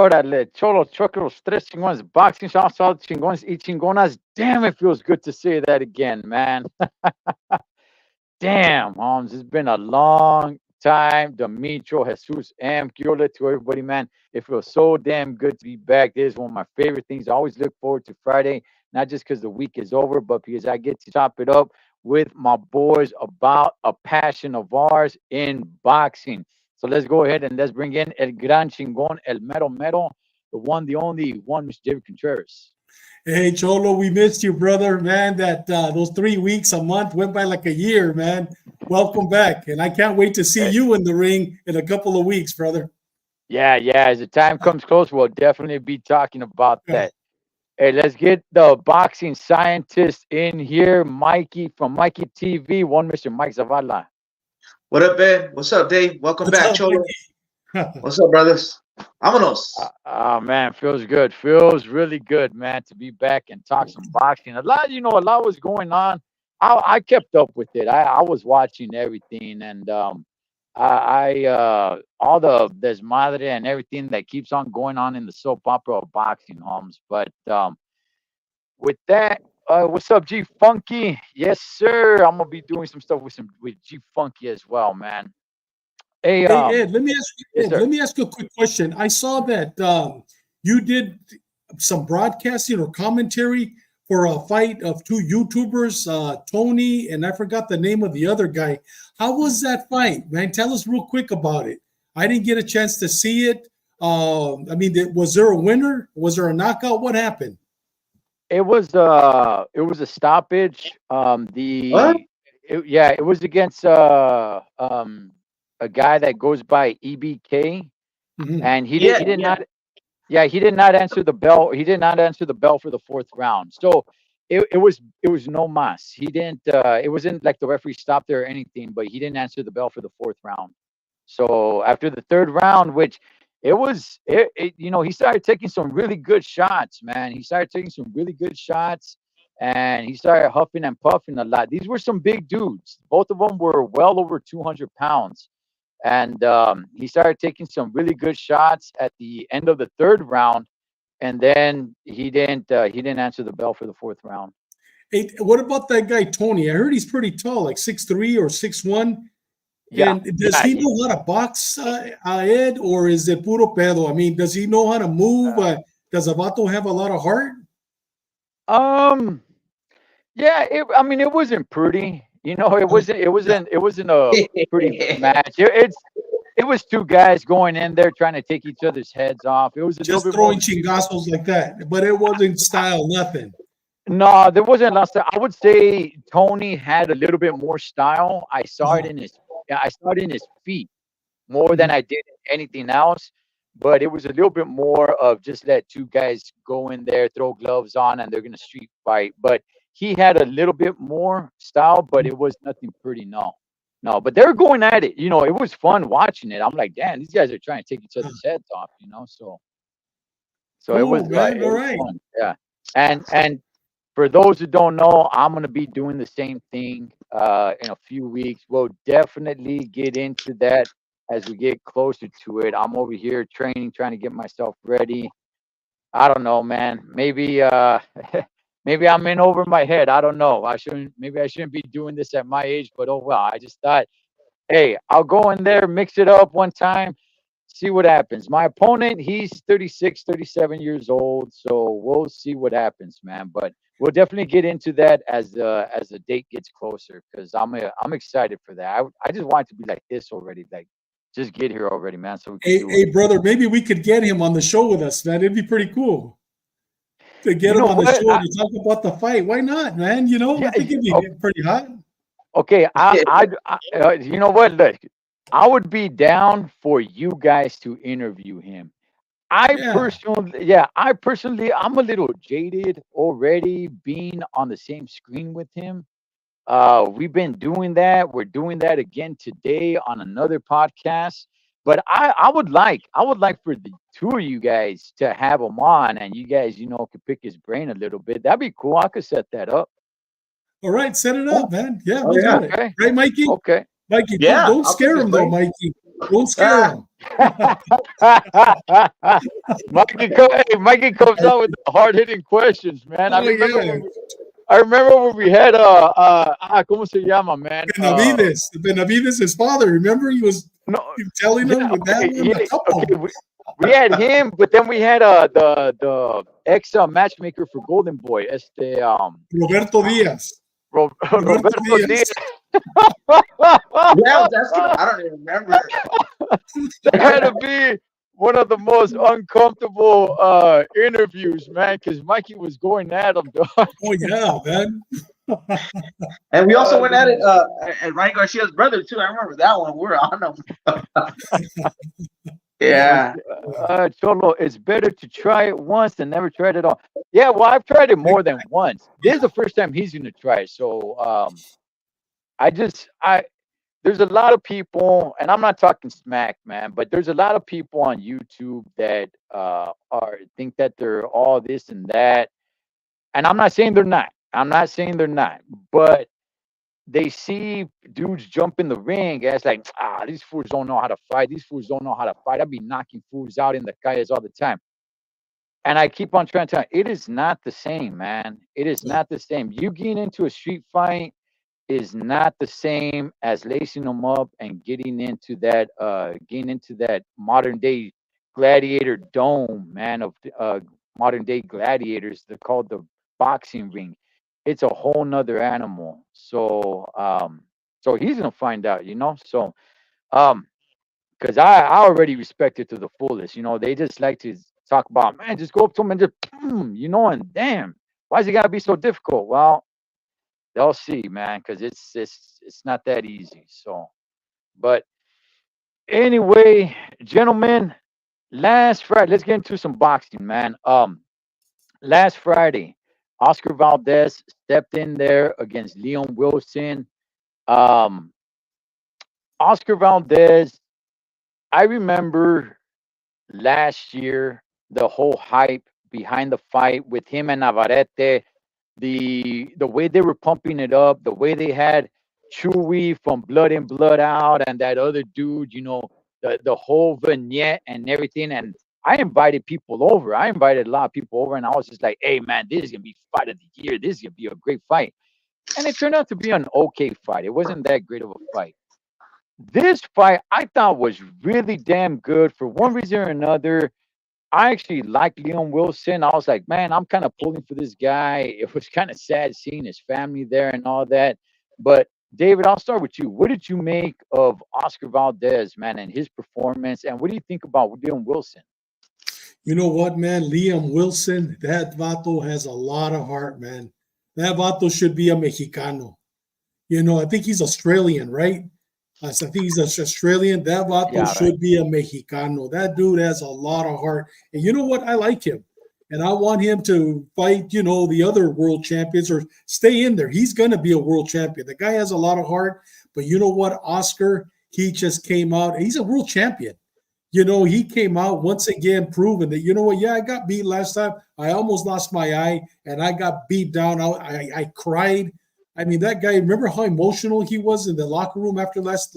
Órale, Cholo, Choco, los tres chingones, boxing shots, all chingones y chingonas. Damn, it feels good to say that again, man. Damn, Holmes, it's been a long time. Demetrio, Jesus, M, Kiola, to everybody, man. It feels so damn good to be back. This is one of my favorite things. I always look forward to Friday, not just because the week is over, but because I get to chop it up with my boys about a passion of ours in boxing. So let's go ahead and let's bring in El Gran Chingon, El Mero Mero, the one, the only one, Mr. David Contreras. Hey, Cholo, we missed you, brother, man. That those 3 weeks, a month went by like a year, man. Welcome back. And I can't wait to see you in the ring in a couple of weeks, brother. Yeah. As the time comes close, we'll definitely be talking about that. Hey, let's get the boxing scientist in here, Mikey from Mikey TV, one Mr. Mike Zavala. What up, Ed? What's up, Dave? Welcome back, Cholo. What's up, brothers? Vámonos. Man, feels good. Feels really good, man, to be back and talk some boxing. A lot was going on. I kept up with it. I was watching everything, and all the desmadre and everything that keeps on going on in the soap opera of boxing, Holmes. But with that, what's up, G Funky? Yes, sir. I'm gonna be doing some stuff with G Funky as well, man. Hey, Ed, let me ask you a quick question. I saw that you did some broadcasting or commentary for a fight of two YouTubers, Tony, and I forgot the name of the other guy. How was that fight, man? Tell us real quick about it. I didn't get a chance to see it. Was there a winner? Was there a knockout? What happened? It was a stoppage. It was against a guy that goes by EBK, and he did not answer the bell. He did not answer the bell for the fourth round. So it was no mas. He didn't. It wasn't like the referee stopped there or anything, but he didn't answer the bell for the fourth round. So after the third round, which he started taking some really good shots, man. He started taking some really good shots, and he started huffing and puffing a lot. These were some big dudes. Both of them were well over 200 pounds. And he started taking some really good shots at the end of the third round, and then he didn't answer the bell for the fourth round. Hey, what about that guy Tony? I heard he's pretty tall, like 6'3" or 6'1". Yeah. And does he know how to box, Ed, or is it puro pedo? I mean, does he know how to move? Does Avato have a lot of heart? Yeah. It wasn't pretty. It wasn't a pretty match. It was two guys going in there trying to take each other's heads off. It was just throwing chingazos like that, but it wasn't style, nothing. No, there wasn't a lot of style. I would say Tony had a little bit more style. I saw it in his feet more than I did anything else. But it was a little bit more of just let two guys go in there, throw gloves on, and they're gonna street fight. But he had a little bit more style, but it was nothing pretty. No. But they were going at it. It was fun watching it. I'm like, damn, these guys are trying to take each other's heads off. So it was man, all was right. fun. Yeah. And for those who don't know, I'm gonna be doing the same thing in a few weeks. We'll definitely get into that as we get closer to it. I'm over here training, trying to get myself ready. I don't know, man. Maybe maybe I'm in over my head. I don't know. Maybe I shouldn't be doing this at my age, but oh well. I just thought, hey, I'll go in there, mix it up one time, see what happens. My opponent, he's 36, 37 years old, so we'll see what happens, man. But we'll definitely get into that as the date gets closer, because I'm excited for that. I just want it to be like this already, like just get here already, man. So hey, brother, maybe we could get him on the show with us, man. It'd be pretty cool to get him on the show to talk about the fight. Why not, man? I think it'd be pretty hot. Okay, you know what? Look, I would be down for you guys to interview him. I personally, I'm a little jaded already being on the same screen with him. We've been doing that. We're doing that again today on another podcast. But I would like for the two of you guys to have him on, and you guys, could pick his brain a little bit. That'd be cool. I could set that up. All right, set it up, man. Yeah, we'll do it. Okay. Right, Mikey? Okay. Mikey, don't scare him, though, Mikey. Don't scare him. Mikey comes out with the hard-hitting questions, man. Oh, I remember when we had ¿cómo se llama, man? Benavides, his father. Remember, he was telling him with that one. We had him, but then we had the ex matchmaker for Golden Boy, Roberto Diaz. Roberto Diaz. Yeah, that's good. I don't even remember. That had to be one of the most uncomfortable interviews, man, because Mikey was going at him, dog. Oh yeah, man. And we also went at it at Ryan Garcia's brother too. I remember that one. We're on him. Yeah. Cholo, it's better to try it once than never try it at all. Yeah, well, I've tried it more than once. This is the first time he's going to try it. So there's a lot of people, and I'm not talking smack, man, but there's a lot of people on YouTube that think that they're all this and that. And I'm not saying they're not. But they see dudes jump in the ring as like, these fools don't know how to fight. I'd be knocking fools out in the calles all the time. And I keep on trying to tell you, it is not the same, man. It is not the same. You getting into a street fight is not the same as lacing them up and getting into that modern day gladiator dome, man, of modern day gladiators. They're called the boxing ring. It's a whole nother animal. So he's gonna find out, So because I already respect it to the fullest. They just like to talk about, man, just go up to him and just and damn, why is it gotta be so difficult? Well, they'll see, man, because it's not that easy. So, but anyway, gentlemen, last Friday, let's get into some boxing, man. Last Friday, Oscar Valdez stepped in there against Leon Wilson. Oscar Valdez, I remember last year the whole hype behind the fight with him and Navarrete. The way they were pumping it up, the way they had Chewy from Blood In, Blood Out, and that other dude, the whole vignette and everything. And I invited people over. I invited a lot of people over, and I was just like, hey, man, this is going to be fight of the year. This is going to be a great fight. And it turned out to be an okay fight. It wasn't that great of a fight. This fight, I thought, was really damn good for one reason or another. I actually liked Leon Wilson. I was like, man, I'm kind of pulling for this guy. It was kind of sad seeing his family there and all that. But David, I'll start with you. What did you make of Oscar Valdez, man, and his performance? And what do you think about Leon Wilson? You know what, man? Liam Wilson, that vato has a lot of heart, man. That vato should be a Mexicano. I think he's Australian, right? I think he's Australian. That vato should be a Mexicano. That dude has a lot of heart. And you know what? I like him. And I want him to fight, the other world champions or stay in there. He's going to be a world champion. The guy has a lot of heart. But you know what? Oscar, he just came out. He's a world champion. He came out once again proving that, yeah, I got beat last time. I almost lost my eye, and I got beat down. I cried. I mean, that guy, remember how emotional he was in the locker room after last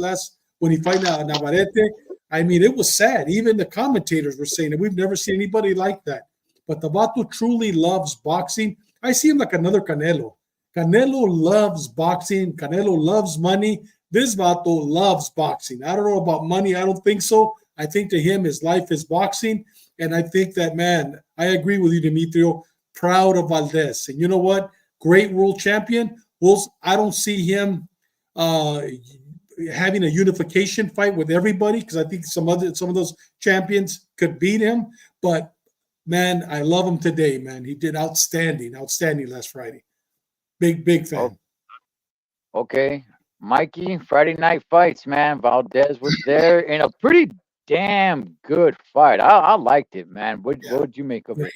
when he fought Navarrete? I mean, it was sad. Even the commentators were saying that we've never seen anybody like that. But the vato truly loves boxing. I see him like another Canelo. Canelo loves boxing. Canelo loves money. This vato loves boxing. I don't know about money. I don't think so. I think to him, his life is boxing. And I think that, man, I agree with you, Demetrio. Proud of Valdez. And you know what? Great world champion. Well, I don't see him having a unification fight with everybody because I think some of those champions could beat him. But, man, I love him today, man. He did outstanding last Friday. Big fan. Okay. Mikey, Friday night fights, man. Valdez was there in a pretty damn good fight. I liked it, man. What did you make of it?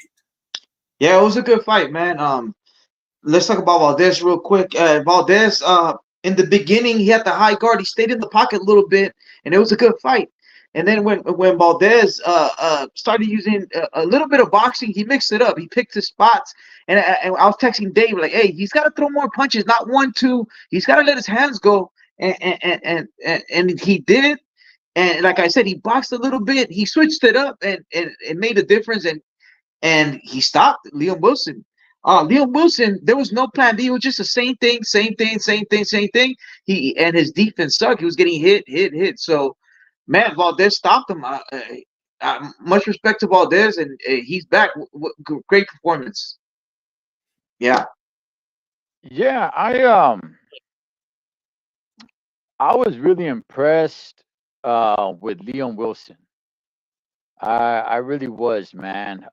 Yeah, it was a good fight, man. Let's talk about Valdez real quick. Valdez, in the beginning, he had the high guard. He stayed in the pocket a little bit, and it was a good fight. And then when Valdez started using a little bit of boxing, he mixed it up. He picked his spots. And I was texting Dave like, "Hey, he's got to throw more punches, not 1, 2. He's got to let his hands go." And he did. And like I said, he boxed a little bit. He switched it up, and it made a difference. And he stopped Liam Wilson. Liam Wilson, there was no plan B. It was just the same thing, same thing, same thing, same thing. And his defense sucked. He was getting hit. So, man, Valdez stopped him. Much respect to Valdez, and he's back. Great performance. Yeah. Yeah, I was really impressed with Leon Wilson. I really was, man.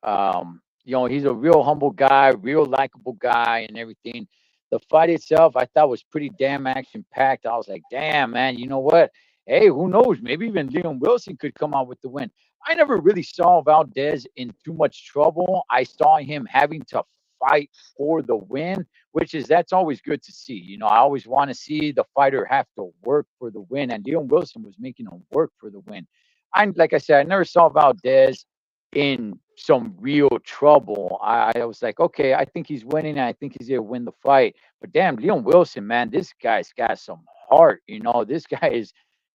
He's a real humble guy, real likable guy, and everything. The fight itself, I thought was pretty damn action packed. I was like, damn, man, you know what? Hey, who knows? Maybe even Leon Wilson could come out with the win. I never really saw Valdez in too much trouble. I saw him having to fight for the win, that's always good to see. I always want to see the fighter have to work for the win, and Leon Wilson was making him work for the win. Like I said, I never saw Valdez in some real trouble. I was like, okay, I think he's winning, and I think he's gonna win the fight. But damn, Leon Wilson, man, this guy's got some heart. This guy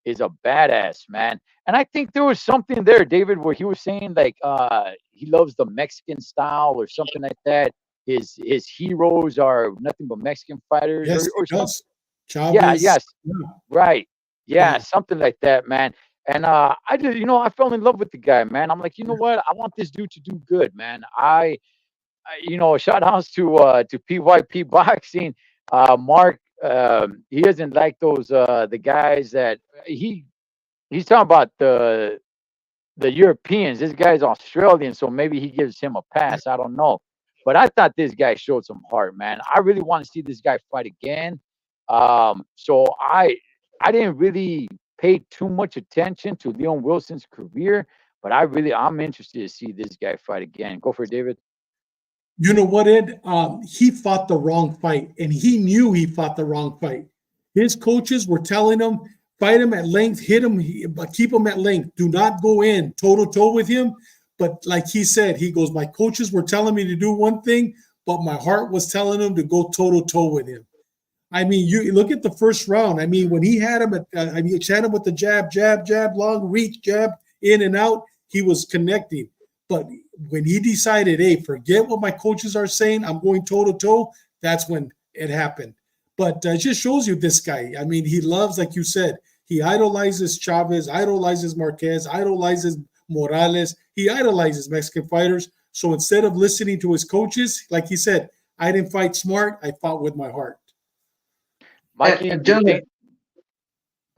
is a badass, man. And I think there was something there, David, where he was saying like he loves the Mexican style or something like that. His heroes are nothing but Mexican fighters. Yes, or something. Chavez. Yeah, yes, yeah. Right. Yeah, something like that, man. And I just, I fell in love with the guy, man. I'm like, you know what? I want this dude to do good, man. Shout outs to PYP Boxing. Mark, he doesn't like those the guys that he's talking about the Europeans. This guy's Australian, so maybe he gives him a pass. I don't know. But I thought this guy showed some heart, man. I really want to see this guy fight again. So I didn't really pay too much attention to Leon Wilson's career, but I'm interested to see this guy fight again. Go for it, David. You know what, Ed? He fought the wrong fight, and he knew he fought the wrong fight. His coaches were telling him, fight him at length, hit him, but keep him at length. Do not go in toe-to-toe with him. But like he said, he goes, my coaches were telling me to do one thing, but my heart was telling him to go toe-to-toe with him. I mean, you look at the first round. I mean, when he had him had him with the jab, long reach, jab, in and out, he was connecting. But when he decided, hey, forget what my coaches are saying, I'm going toe-to-toe, that's when it happened. But it just shows you this guy. I mean, he loves, like you said, he idolizes Chavez, idolizes Marquez, idolizes Morales. He idolizes Mexican fighters. So instead of listening to his coaches, like he said, I didn't fight smart, I fought with my heart. Mikey, gentlemen,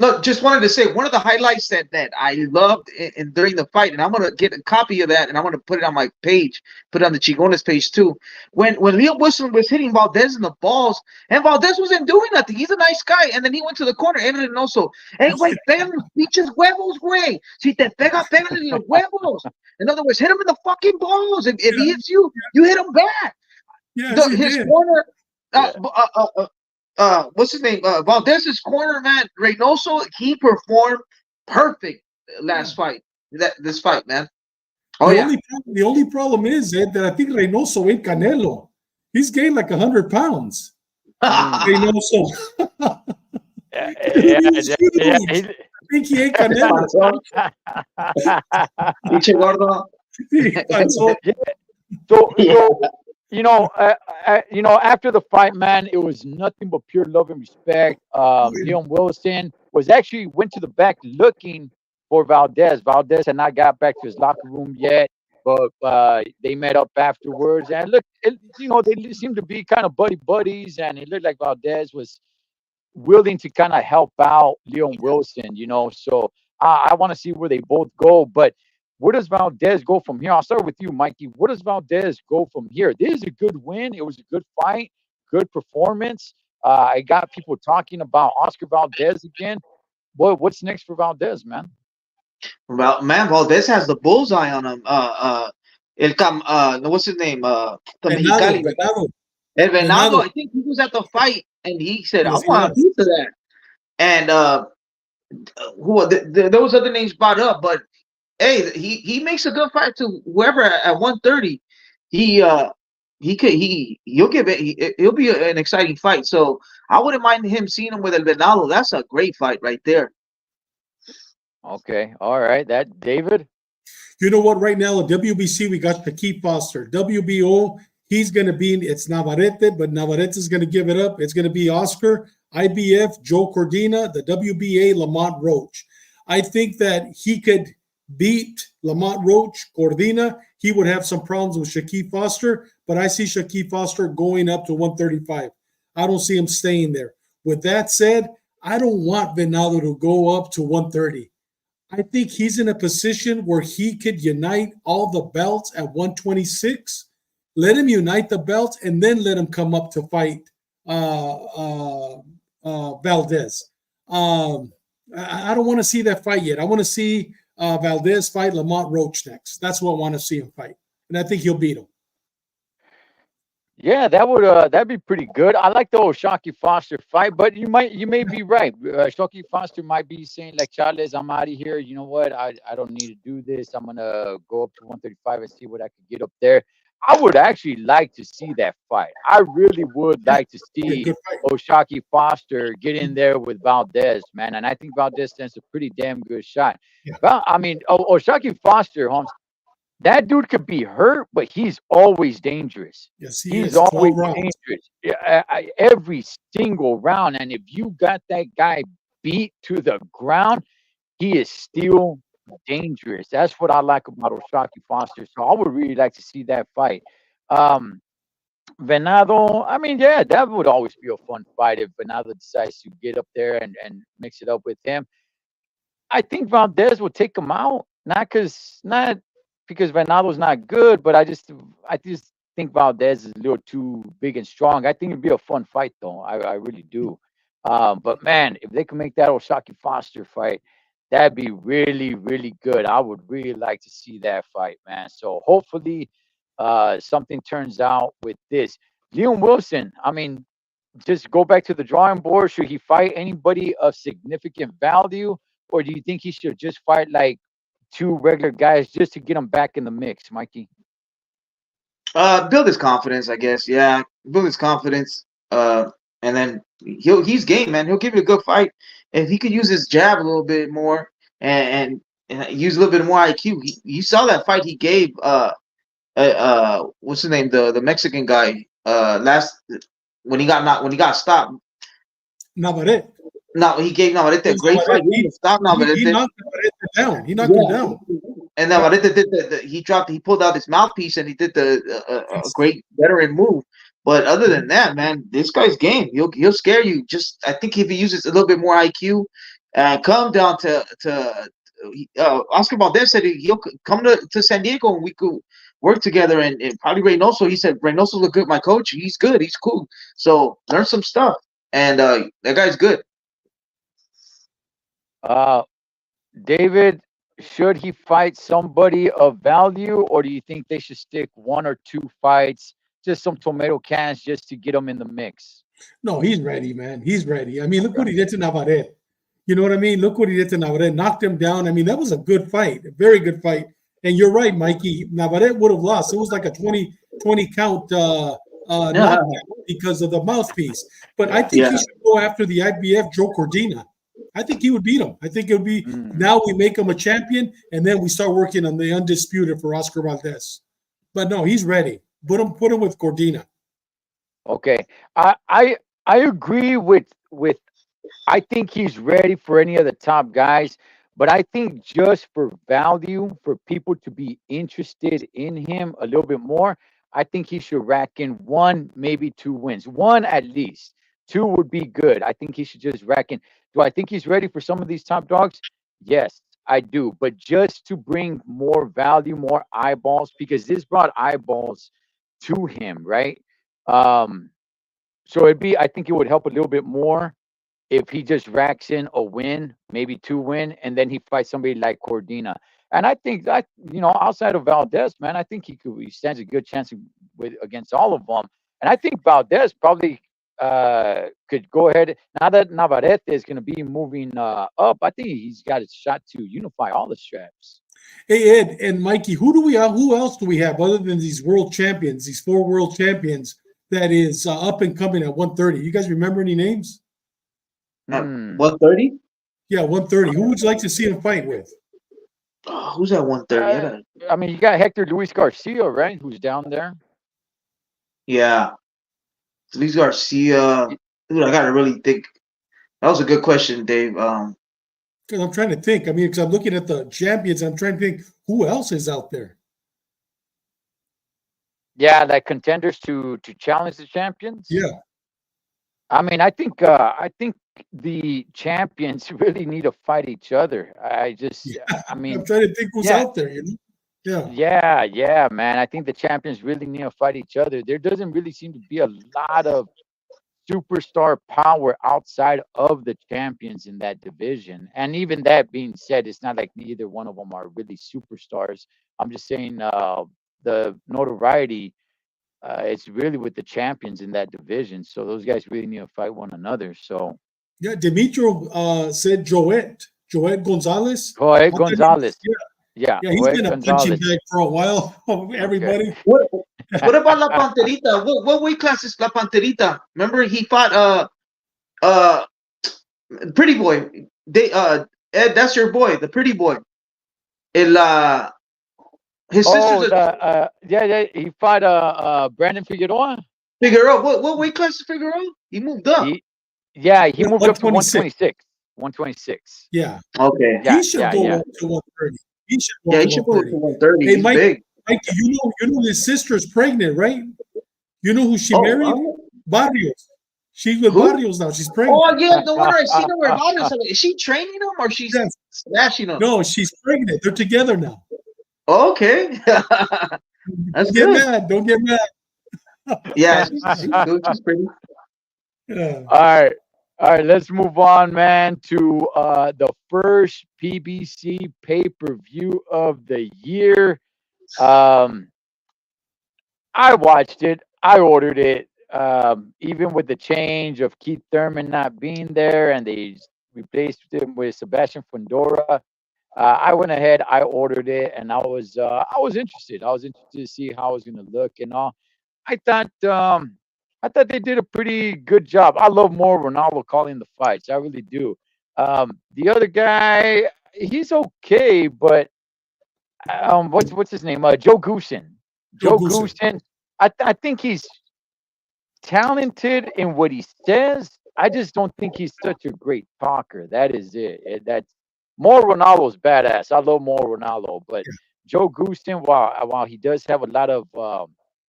look, just wanted to say one of the highlights that I loved during the fight, and I'm gonna get a copy of that, and I'm gonna put it on my page, put it on the Chingones page too. When Leo Wilson was hitting Valdez in the balls, and Valdez wasn't doing nothing. He's a nice guy, and then he went to the corner. Evan also, hey, güey, pégale los pinches huevos, güey. Si te pega, pégale los huevos. In other words, hit him in the fucking balls. If he hits you, you hit him back. Yes, his corner. What's his name? Valdez's corner, man, Reynoso, he performed perfect last fight. This fight, man. The only problem is, Ed, that I think Reynoso ain't Canelo. He's gained like 100 pounds. Reynoso. I think he ain't Canelo. After the fight, man, it was nothing but pure love and respect. Leon Wilson went to the back looking for Valdez. Valdez had not got back to his locker room yet, but they met up afterwards. And look, they seemed to be kind of buddies, and it looked like Valdez was willing to kind of help out Leon Wilson, So I want to see where they both go, but where does Valdez go from here? I'll start with you, Mikey. Where does Valdez go from here? This is a good win. It was a good fight, good performance. I got people talking about Oscar Valdez again. What's next for Valdez, man? Well, man, Valdez has the bullseye on him. What's his name? Venado. El Venado. I think he was at the fight, and he said, "I want a piece of that." And there was other names brought up, but hey, he makes a good fight to whoever at 130. He'll give it. He'll be an exciting fight. So I wouldn't mind him seeing him with El Venado. That's a great fight right there. Okay. All right. That David. You know what? Right now, at WBC, we got Shaquille Foster. WBO, he's going to be, it's Navarrete, but Navarrete is going to give it up. It's going to be Oscar, IBF, Joe Cordina, the WBA, Lamont Roach. I think that he could beat Lamont Roach, Cordina. He would have some problems with Shaquille Foster, but I see Shaquille Foster going up to 135. I don't see him staying there. With that said, I don't want Venado to go up to 130. I think he's in a position where he could unite all the belts at 126. Let him unite the belts and then let him come up to fight Valdez. I don't want to see that fight yet. I want to see Valdez fight Lamont Roach next. That's what I want to see him fight, and I think he'll beat him. Yeah, that'd be pretty good. I like the old Shockey Foster fight, but you may be right. Shockey Foster might be saying like, Charles, I'm out of here. You know what? I don't need to do this. I'm gonna go up to 135 and see what I can get up there. I would actually like to see that fight. I really would like to see Shockey Foster get in there with Valdez, man. And I think Valdez stands a pretty damn good shot. Yeah. Well, I mean, Shockey Foster, Holmes. That dude could be hurt, but he's always dangerous. Yes, he's always dangerous. Every single round. And if you got that guy beat to the ground, he is still dangerous. That's what I like about Shockey Foster. So I would really like to see that fight. Venado, I mean, yeah, that would always be a fun fight if Venado decides to get up there and mix it up with him. I think Valdez will take him out, not because Venado's not good, but I just think Valdez is a little too big and strong. I think it'd be a fun fight, though. I really do. But man, if they can make that Shockey Foster fight, that'd be really, really good. I would really like to see that fight, man. So hopefully, something turns out with this. Liam Wilson, I mean, just go back to the drawing board. Should he fight anybody of significant value, or do you think he should just fight like two regular guys just to get him back in the mix, Mikey? Build his confidence, I guess. Yeah, build his confidence. And then he's game, man. He'll give you a good fight if he could use his jab a little bit more and use a little bit more IQ. You saw that fight he gave what's his name, the Mexican guy last when he got stopped. Navarrete. No, he gave Navarrete a great fight. He stopped Navarrete. He knocked Navarrete down. He knocked him down. And Navarrete did he pulled out his mouthpiece and he did a great veteran move. But other than that, man, this guy's game. He'll scare you. Just I think if he uses a little bit more IQ and come down to Oscar Valdez said he'll come to San Diego and we could work together and probably Reynoso. He said Reynoso's a good my coach. He's good. He's cool. So learn some stuff. And that guy's good. David, should he fight somebody of value, or do you think they should stick one or two fights, just some tomato cans, just to get him in the mix? No, he's ready, man. He's ready. I mean, look what he did to Navarrete. You know what I mean? Look what he did to Navarrete. Knocked him down. I mean, that was a good fight, a very good fight. And you're right, Mikey. Navarrete would have lost. It was like a 20 count knockout because of the mouthpiece. But I think he should go after the IBF Joe Cordina. I think he would beat him. I think it would be now we make him a champion, and then we start working on the undisputed for Oscar Valdez. But no, he's ready. Put him with Cordina. Okay, I agree with. I think he's ready for any of the top guys, but I think just for value, for people to be interested in him a little bit more, I think he should rack in one, maybe two wins. One at least. Two would be good. I think he should just rack in. Do I think he's ready for some of these top dogs? Yes, I do. But just to bring more value, more eyeballs, because this brought eyeballs to him, right? So I think it would help a little bit more if he just racks in a win, maybe two win, and then he fights somebody like Cordina. And I think that, outside of Valdez, man, I think he stands a good chance against all of them. And I think Valdez probably could go ahead. Now that Navarrete is going to be moving up, I think he's got a shot to unify all the straps. Hey, Ed and Mikey, who else do we have other than these world champions, these 4 world champions that is up and coming at 130? You guys remember any names? 130? Yeah, 130. Who would you like to see him fight with? Oh, who's at 130? I mean, you got Hector Luis Garcia, right? Who's down there? Yeah, Luis Garcia. Dude, I gotta really think. That was a good question, Dave. Because I'm trying to think. I mean, because I'm looking at the champions, I'm trying to think who else is out there. Yeah, like contenders to challenge the champions. Yeah. I mean, I think the champions really need to fight each other. I mean, I'm trying to think who's out there, you know? Yeah, man. I think the champions really need to fight each other. There doesn't really seem to be a lot of superstar power outside of the champions in that division. And even that being said, it's not like either one of them are really superstars. I'm just saying the notoriety it's really with the champions in that division. So those guys really need to fight one another. So yeah, Demetrio said Joet Gonzalez. Joet Gonzalez. Yeah, he's been a punching bag for a while. Everybody. Okay. What about La Panterita? What weight class is La Panterita? Remember he fought Pretty Boy. Ed, that's your boy, the Pretty Boy. His sister's yeah, he fought Brandon Figueroa. What weight class is Figueroa? He moved up. He moved up to 126. 126. Yeah. Okay. He should go up to 130. He should go up to 130. Hey, Mike, you know his sister is pregnant, right? You know who she married? Barrios. She's with Barrios now. She's pregnant. Oh yeah, the one I seen her with Barrios. Is she training him or she's smashing him? No, she's pregnant. They're together now. Okay. That's good. Don't get mad. Yeah, she's good. She's pretty. Yeah. All right, let's move on, man, to the first PBC pay-per-view of the year. I watched it. I ordered it. Even with the change of Keith Thurman not being there and they replaced him with Sebastian Fundora, I went ahead, I ordered it, and I was interested. I was interested to see how it was going to look and all. I thought they did a pretty good job. I love more Ronaldo calling the fights. I really do. The other guy, he's okay, but what's his name? Joe Goosen. Joe Goosen. I think he's talented in what he says. I just don't think he's such a great talker. That is it. That's more Ronaldo's badass. I love more Ronaldo, but Joe Goosen, while he does have a lot of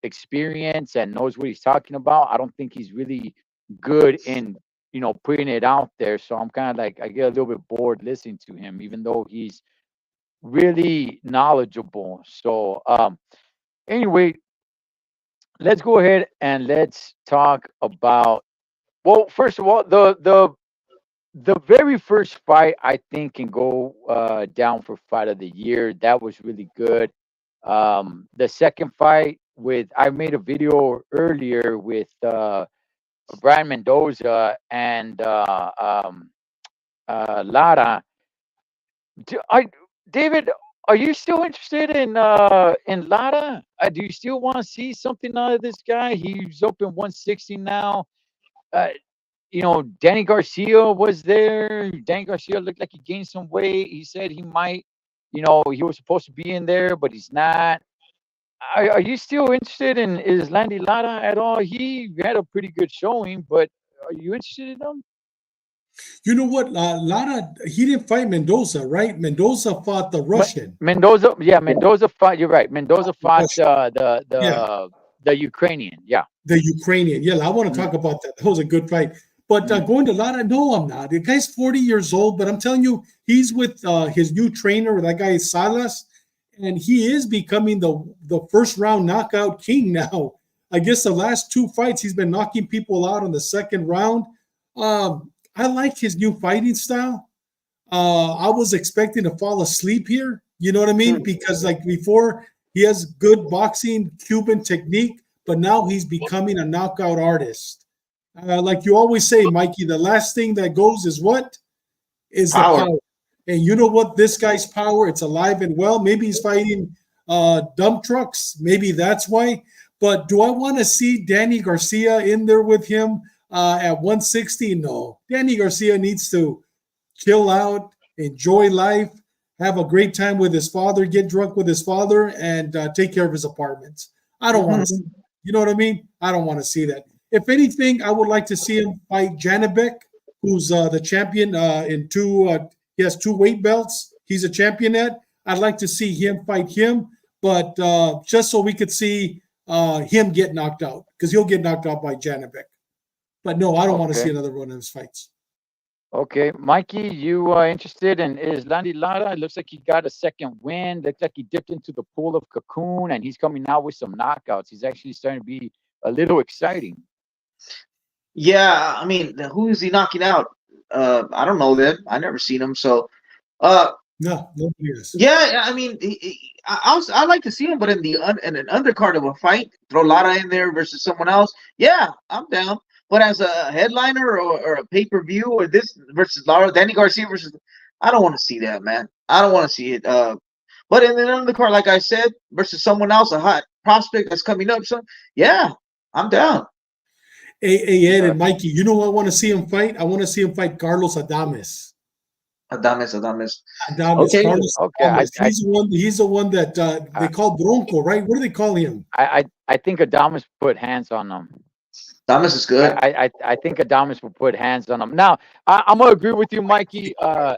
experience and knows what he's talking about, I don't think he's really good in putting it out there. So I'm kind of like, I get a little bit bored listening to him, even though he's really knowledgeable. So anyway, let's go ahead and let's talk about, well, first of all, the very first fight I think can go down for fight of the year. That was really good. The second fight I made a video earlier with Brian Mendoza and Lara. David, are you still interested in Lara? Do you still want to see something out of this guy? He's up in 160 now. Danny Garcia was there. Danny Garcia looked like he gained some weight. He said he might, he was supposed to be in there, but he's not. Are you still interested in Landy Lara at all? He had a pretty good showing, but are you interested in him? You know what? Lara, he didn't fight Mendoza, right? Mendoza fought the Russian. Mendoza fought. You're right. Mendoza fought the Ukrainian. Yeah, the Ukrainian. Yeah, I want to talk about that. That was a good fight. But going to Lara, no, I'm not. The guy's 40 years old, but I'm telling you, he's with his new trainer. That guy is Salas. And he is becoming the first round knockout king now. I guess the last two fights, he's been knocking people out in the second round. I like his new fighting style. I was expecting to fall asleep here. You know what I mean? Because like before, he has good boxing, Cuban technique, but now he's becoming a knockout artist. Like you always say, Mikey, the last thing that goes is what? Is power. The power. And you know what? This guy's power, it's alive and well. Maybe he's fighting dump trucks. Maybe that's why. But do I want to see Danny Garcia in there with him at 160? No. Danny Garcia needs to chill out, enjoy life, have a great time with his father, get drunk with his father, and take care of his apartments. I don't want to, you know what I mean? I don't want to see that. If anything, I would like to see him fight Janibek, who's the champion in two. He has 2 weight belts. He's a champion at. I'd like to see him fight him, but just so we could see him get knocked out, because he'll get knocked out by Janibek. But no, I don't want to see another one of his fights. Okay, Mikey, you are interested in Islandi Lara? It looks like he got a second win. Looks like he dipped into the pool of Cocoon, and he's coming out with some knockouts. He's actually starting to be a little exciting. Yeah, I mean, who is he knocking out? I don't know them. I never seen him. So, no, nobody is. Yeah, I mean, I like to see him, but in an undercard of a fight, throw Lara in there versus someone else. Yeah, I'm down. But as a headliner or a pay-per-view or this versus Lara, Danny Garcia versus, I don't want to see that, man. I don't want to see it. But in an undercard, like I said, versus someone else, a hot prospect that's coming up, so yeah, I'm down. Hey, Ed and Mikey, you know what I want to see him fight? I want to see him fight Carlos Adames. Adames. Okay. Carlos Adames. He's the one that they call Bronco, right? What do they call him? I think Adames put hands on him. Adames is good. I think Adames will put hands on him. Now, I'm gonna agree with you, Mikey. I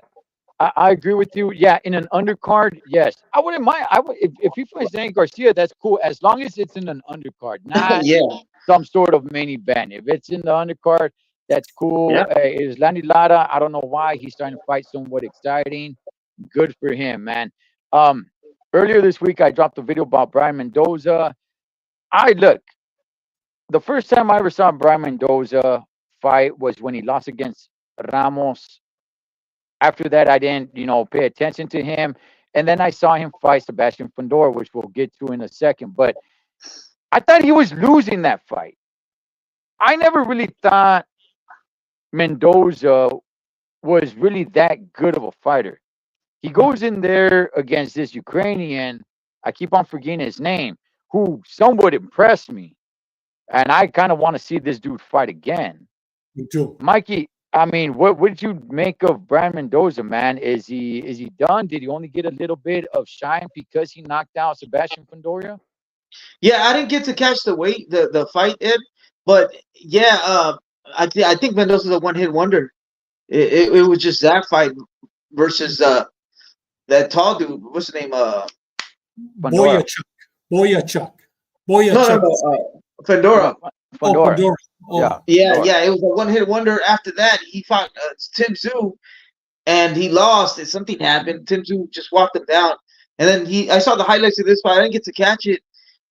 agree with you. Yeah, in an undercard, yes, I wouldn't mind. If he fights Danny Garcia, that's cool, as long as it's in an undercard, not some sort of main event. If it's in the undercard, that's cool. Yeah. Islandi Lara, I don't know why he's starting to fight somewhat exciting. Good for him, man. Earlier this week, I dropped a video about Brian Mendoza. The first time I ever saw Brian Mendoza fight was when he lost against Ramos. After that, I didn't, pay attention to him. And then I saw him fight Sebastian Fundora, which we'll get to in a second. But I thought he was losing that fight. I never really thought Mendoza was really that good of a fighter. He goes in there against this Ukrainian, I keep on forgetting his name, who somewhat impressed me. And I kind of want to see this dude fight again. Me too. Mikey, I mean, what did you make of Brian Mendoza, man? Is he done? Did he only get a little bit of shine because he knocked out Sebastian Fundora? Yeah, I didn't get to catch the fight, Ed, but yeah, I think Mendoza's a one-hit wonder. It was just that fight versus that tall dude. What's the name? Boyachuk. Fundora. Fundora. Oh. Yeah. It was a one-hit wonder. After that, he fought Tim Tszyu, and he lost. And something happened. Tim Tszyu just walked him down, and then I saw the highlights of this fight. I didn't get to catch it,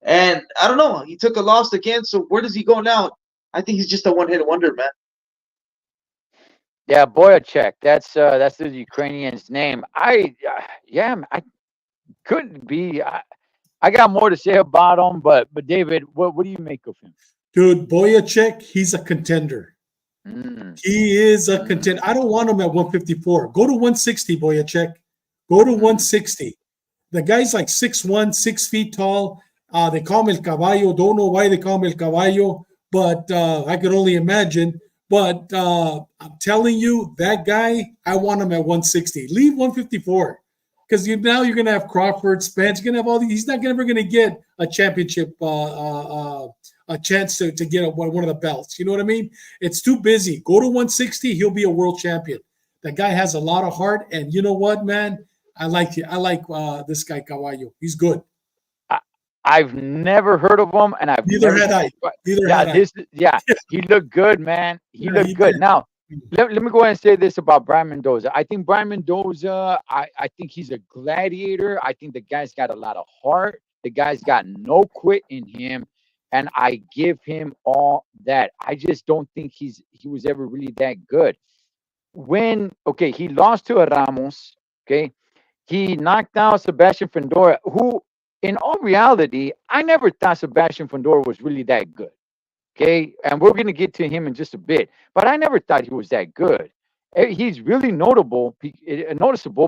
and I don't know. He took a loss again. So where does he go now? I think he's just a one-hit wonder, man. Yeah, Boyachuk. That's the Ukrainian's name. I couldn't be. I got more to say about him, but David, what do you make of him? Dude, Boyachuk, he's a contender. He is a contender. I don't want him at 154. Go to 160, Boyachuk. Go to 160. The guy's like 6'1", 6 feet tall. They call him El Caballo. Don't know why they call him El Caballo, but I could only imagine. But I'm telling you, that guy, I want him at 160. Leave 154. Because now you're going to have Crawford, Spence. You're going to have all these. He's not ever going to get a championship, a chance to get one of the belts. You know what I mean? It's too busy. Go to 160. He'll be a world champion. That guy has a lot of heart. And you know what, man? I like it. I like this guy, Caballo. He's good. I've never heard of him, and Neither had I. He looked good, man. He looked good. Now, let me go ahead and say this about Brian Mendoza. I think Brian Mendoza, I think he's a gladiator. I think the guy's got a lot of heart. The guy's got no quit in him, and I give him all that. I just don't think he was ever really that good. He lost to Ramos. Okay, he knocked out Sebastian Fundora, who, in all reality, I never thought Sebastian Fundora was really that good. Okay, and we're going to get to him in just a bit, but I never thought he was that good. He's really noticeable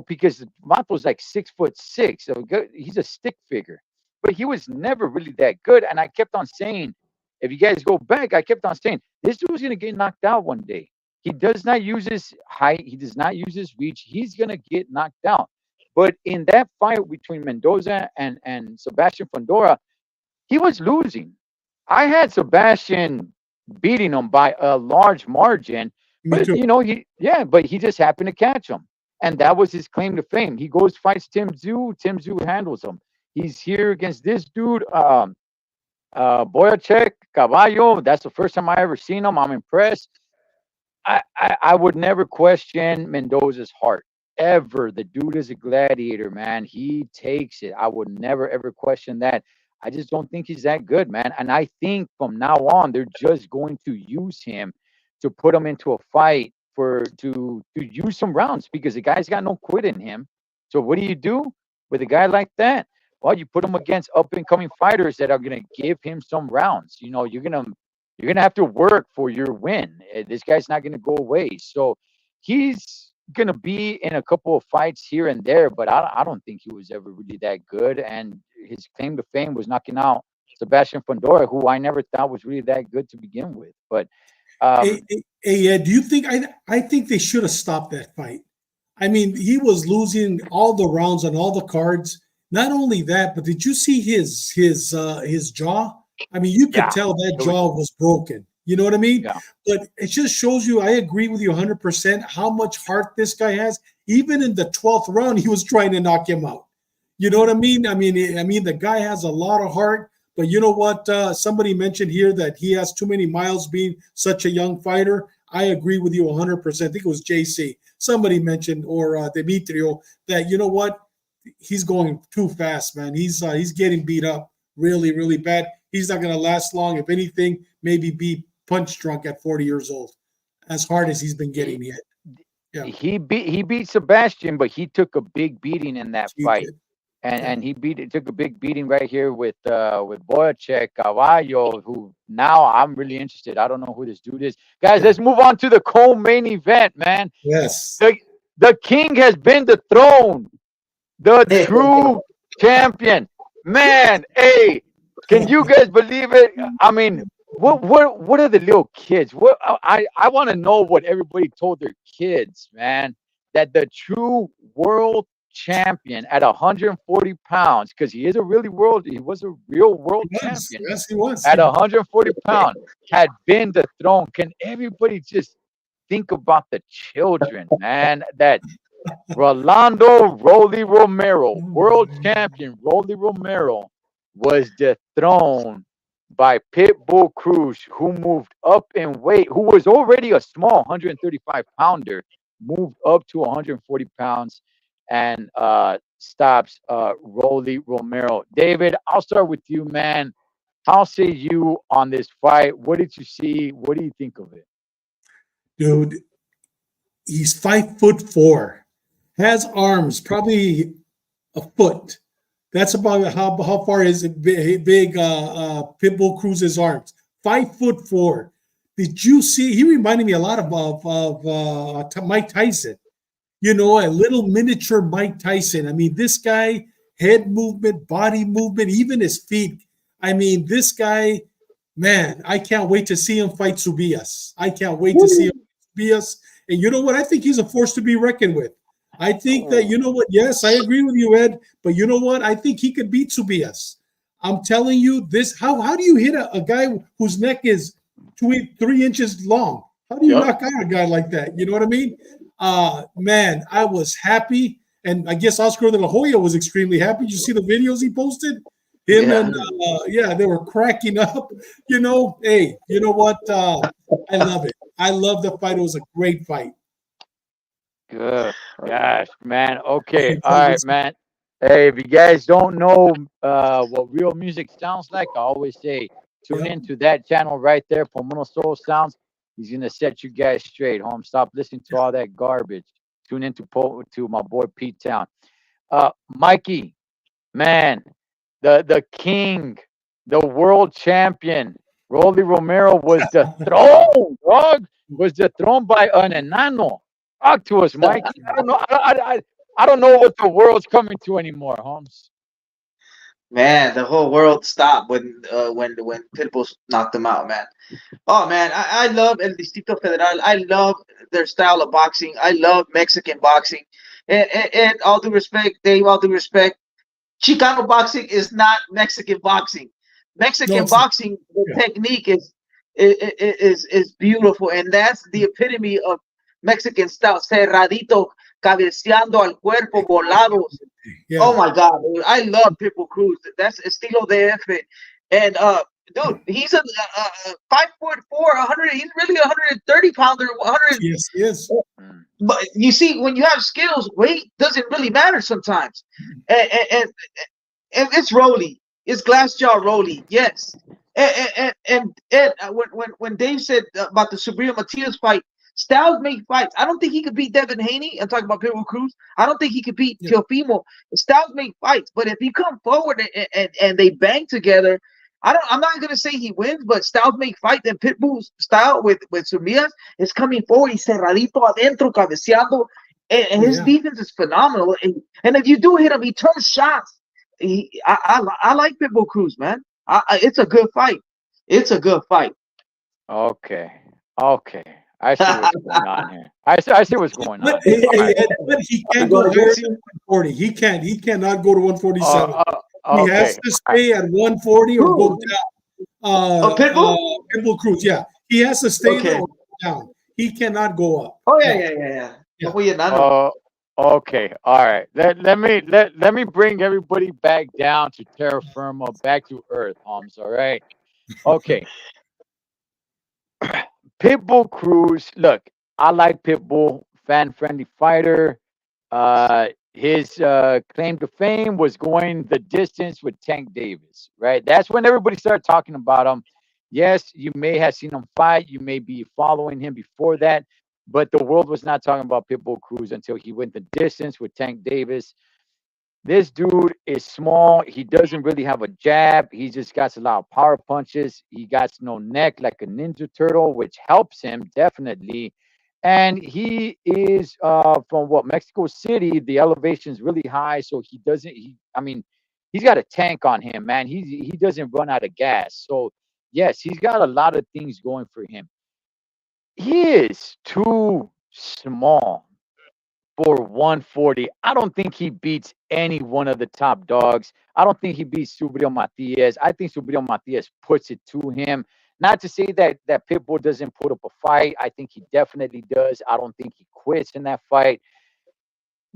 because Mato's like 6'6", so he's a stick figure, but he was never really that good. And I kept on saying, if you guys go back, I kept on saying this dude's going to get knocked out one day. He does not use his height. He does not use his reach. He's gonna get knocked down. But in that fight between Mendoza and Sebastian Fundora, he was losing. I had Sebastian beating him by a large margin, but but he just happened to catch him, and that was his claim to fame. He goes fights Tim Tszyu. Tim Tszyu handles him. He's here against this dude, Boyacek Caballo. That's the first time I ever seen him. I'm impressed. I would never question Mendoza's heart ever. The dude is a gladiator, man. He takes it. I would never ever question that. I just don't think he's that good, man. And I think from now on, they're just going to use him to put him into a fight to use some rounds because the guy's got no quit in him. So what do you do with a guy like that? Well, you put him against up and coming fighters that are going to give him some rounds. You know, you're gonna have to work for your win. This guy's not gonna go away. So he's gonna be in a couple of fights here and there, but I don't think he was ever really that good. And his claim to fame was knocking out Sebastian Fundora, who I never thought was really that good to begin with. But Ed, do you think I think they should have stopped that fight? I mean, he was losing all the rounds on all the cards. Not only that, but did you see his jaw? I mean, you could tell that jaw was broken. You know what I mean? Yeah. But it just shows you, I agree with you 100%, how much heart this guy has. Even in the 12th round, he was trying to knock him out. You know what I mean? I mean, the guy has a lot of heart. But you know what? Somebody mentioned here that he has too many miles being such a young fighter. I agree with you 100%. I think it was JC. Somebody mentioned, or Demetrio, that, you know what? He's going too fast, man. He's getting beat up really, really bad. He's not going to last long. If anything, maybe be punch drunk at 40 years old, as hard as he's been getting hit. Yeah. He beat Sebastian, but he took a big beating in that fight. And he took a big beating right here with Boyacek Caballo, who now I'm really interested. I don't know who this dude is. Guys, let's move on to the co-main event, man. Yes. The king has been dethroned. The true champion. Man, hey, can you guys believe it? I mean, what are the little kids? What I want to know what everybody told their kids, man, that the true world champion at 140 pounds, because he was a real world champion. Yes, he was. At 140 pounds, had been dethroned. Can everybody just think about the children, man? That Rolando Rolly Romero, world champion Rolly Romero, was dethroned by Pitbull Cruz, who moved up in weight, who was already a small 135 pounder, moved up to 140 pounds and stops Rolly Romero. David, I'll start with you, man. How say you on this fight? What did you see? What do you think of it? Dude, he's 5'4", has arms probably a foot. That's about how far is it big Pitbull Cruz's arms. 5'4". Did you see? He reminded me a lot of Mike Tyson. You know, a little miniature Mike Tyson. I mean, this guy, head movement, body movement, even his feet. I mean, this guy, man, I can't wait to see him fight Subias. I can't wait to see him fight Subias. And you know what? I think he's a force to be reckoned with. I think that, you know what? Yes, I agree with you, Ed. But you know what? I think he could beat Subias. I'm telling you this. How do you hit a guy whose neck is 3 inches long? How do you knock out a guy like that? You know what I mean? Man, I was happy. And I guess Oscar de la Hoya was extremely happy. Did you see the videos he posted? Him and they were cracking up. You know, hey, you know what? I love it. I love the fight. It was a great fight. Good gosh, man. Okay, all right, man. Hey, if you guys don't know what real music sounds like, I always say tune into that channel right there, Pomono Soul Sounds. He's gonna set you guys straight, home. Stop listening to all that garbage. Tune into my boy Pete Town. Mikey, man, the king, the world champion, Rolly Romero was dethroned, dog. Was dethroned by an enano. Talk to us, Mike. I don't know. I don't know what the world's coming to anymore, Holmes. Man, the whole world stopped when Pitbull knocked him out, man. Oh man, I love El Distrito Federal. I love their style of boxing. I love Mexican boxing. And all due respect, Dave, all due respect, Chicano boxing is not Mexican boxing. Mexican boxing, the technique is beautiful, and that's the epitome of Mexican style. Cerradito, cabeceando al cuerpo, volados. Yeah. Oh my God, dude. I love Pitbull Cruz. That's estilo DF. And dude, he's a 5'4", 100. He's really 130 pounder. 100. Yes. But you see, when you have skills, weight doesn't really matter sometimes. And it's Rolly. It's Glassjaw Rolly. Yes. And when Dave said about the Subriel Matias fight, Styles make fights. I don't think he could beat Devin Haney. I'm talking about Pitbull Cruz. I don't think he could beat Teofimo. Styles make fights, but if he come forward and they bang together, I'm not gonna say he wins, but Styles make fight. And Pitbull's style with Subriel is coming forward. He's cerradito adentro, cabeceando, and his defense is phenomenal. And if you do hit him, he turns shots. I like Pitbull Cruz, man. It's a good fight. It's a good fight. Okay. I see what's going on here. I see what's going on. But he can't go to 140. He cannot go to 147. He has to stay at 140 or go down. Pitbull Cruz, yeah. He has to stay there or go down. He cannot go up. Oh yeah. Okay. All right. Let me bring everybody back down to terra firma, back to earth, Holmes. All right. Okay. Pitbull Cruz. Look, I like Pitbull, fan-friendly fighter. His claim to fame was going the distance with Tank Davis, right? That's when everybody started talking about him. Yes, you may have seen him fight. You may be following him before that, but the world was not talking about Pitbull Cruz until he went the distance with Tank Davis. This dude is small. He doesn't really have a jab. He just got a lot of power punches. He got no neck like a Ninja Turtle, which helps him definitely. And he is from Mexico City. The elevation is really high, so he doesn't. He's got a tank on him, man. He doesn't run out of gas. So yes, he's got a lot of things going for him. He is too small for 140. I don't think he beats any one of the top dogs. I don't think he beats Subriel Matias. I think Subriel Matias puts it to him. Not to say that Pitbull doesn't put up a fight. I think he definitely does. I don't think he quits in that fight.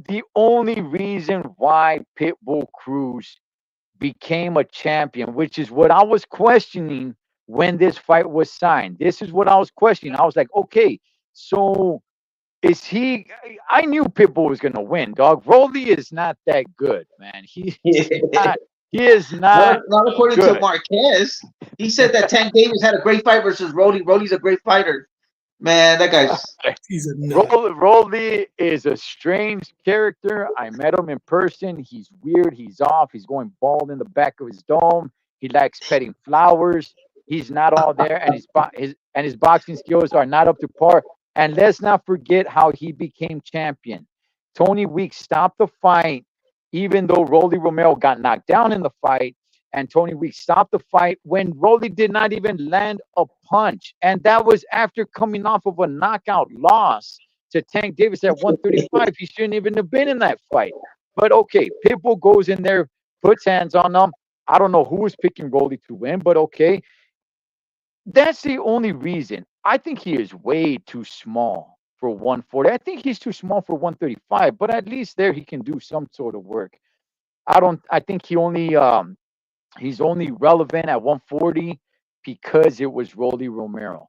The only reason why Pitbull Cruz became a champion, which is what I was questioning when this fight was signed. This is what I was questioning. I was like, okay, so is he? I knew Pitbull was gonna win, dog. Rolly is not that good, man. He is not. Not according to Marquez. He said that Tank Davis had a great fight versus Rolly. Rolly's a great fighter. Man, that guy's he's a Rolly is a strange character. I met him in person. He's weird. He's off. He's going bald in the back of his dome. He likes petting flowers. He's not all there, and his boxing skills are not up to par. And let's not forget how he became champion. Tony Weeks stopped the fight, even though Rolly Romero got knocked down in the fight. And Tony Weeks stopped the fight when Rolly did not even land a punch. And that was after coming off of a knockout loss to Tank Davis at 135. He shouldn't even have been in that fight. But okay, Pitbull goes in there, puts hands on them. I don't know who was picking Rolly to win, but okay. That's the only reason. I think he is way too small for 140. I think he's too small for 135, but at least there he can do some sort of work. I think he's only relevant at 140 because it was Rolly Romero.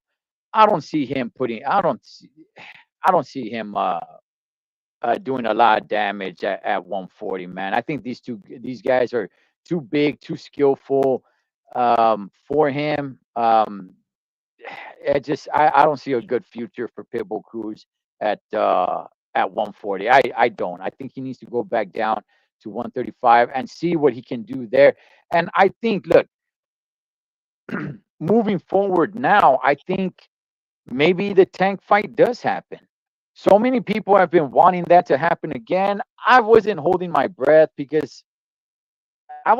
I don't see him doing a lot of damage at 140, man. I think these guys are too big, too skillful for him. I don't see a good future for Pitbull Cruz at 140. I don't. I think he needs to go back down to 135 and see what he can do there. And I think, look, moving forward now, I think maybe the Tank fight does happen. So many people have been wanting that to happen again. I wasn't holding my breath because I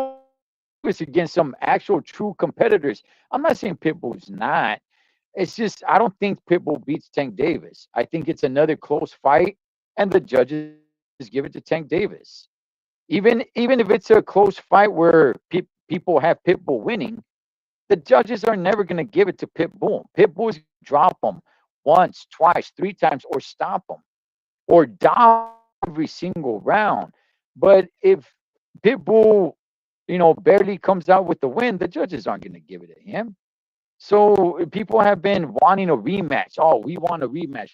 against some actual true competitors. I'm not saying Pitbull's not. It's just I don't think Pitbull beats Tank Davis. I think it's another close fight, and the judges give it to Tank Davis. Even if it's a close fight where people have Pitbull winning, the judges are never going to give it to Pitbull. Pitbull is drop them once, twice, three times, or stop them, or dominate every single round. But if Pitbull, barely comes out with the win, the judges aren't going to give it to him. So people have been wanting a rematch. Oh, we want a rematch.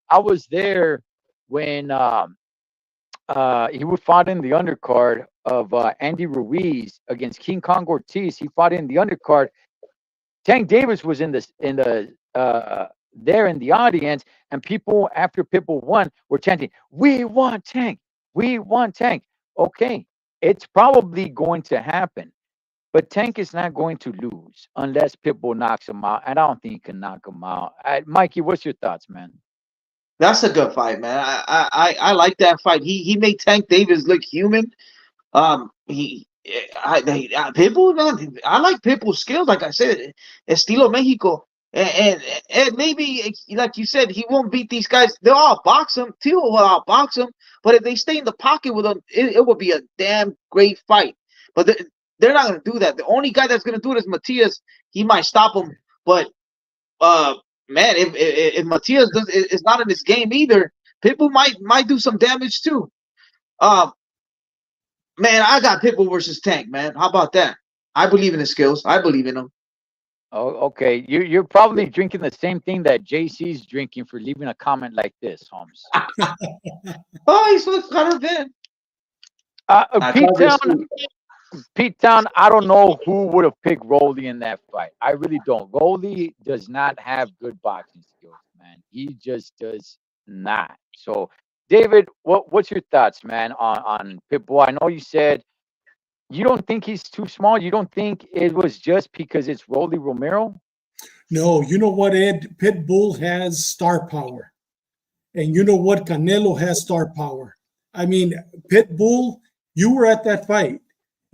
I was there when he would fought in the undercard of Andy Ruiz against King Kong Ortiz. He fought in the undercard. Tank Davis was there in the audience, and people after Pitbull won were chanting, "We want Tank! We want Tank!" Okay, it's probably going to happen, but Tank is not going to lose unless Pitbull knocks him out, and I don't think he can knock him out. Mikey, what's your thoughts, man? That's a good fight, man. I like that fight. He made Tank Davis look human. Pitbull, man, I like Pitbull's skills. Like I said, Estilo Mexico, and maybe like you said, he won't beat these guys. They'll outbox him. Tio will outbox him. But if they stay in the pocket with him, it will be a damn great fight. But they're not going to do that. The only guy that's going to do it is Matias. He might stop him, but man, if Matias is not in this game either, Pitbull might do some damage too. Man, I got Pitbull versus Tank, man. How about that? I believe in his skills. I believe in him. Oh, okay. You're probably drinking the same thing that JC's drinking for leaving a comment like this, Holmes. Oh, he's with Carter Van. Pete Town, I don't know who would have picked Rolly in that fight. I really don't. Rolly does not have good boxing skills, man. He just does not. So, David, what's your thoughts, man, on Pitbull? I know you said you don't think he's too small. You don't think it was just because it's Rolly Romero? No, you know what, Ed? Pitbull has star power. And you know what? Canelo has star power. I mean, Pitbull, you were at that fight.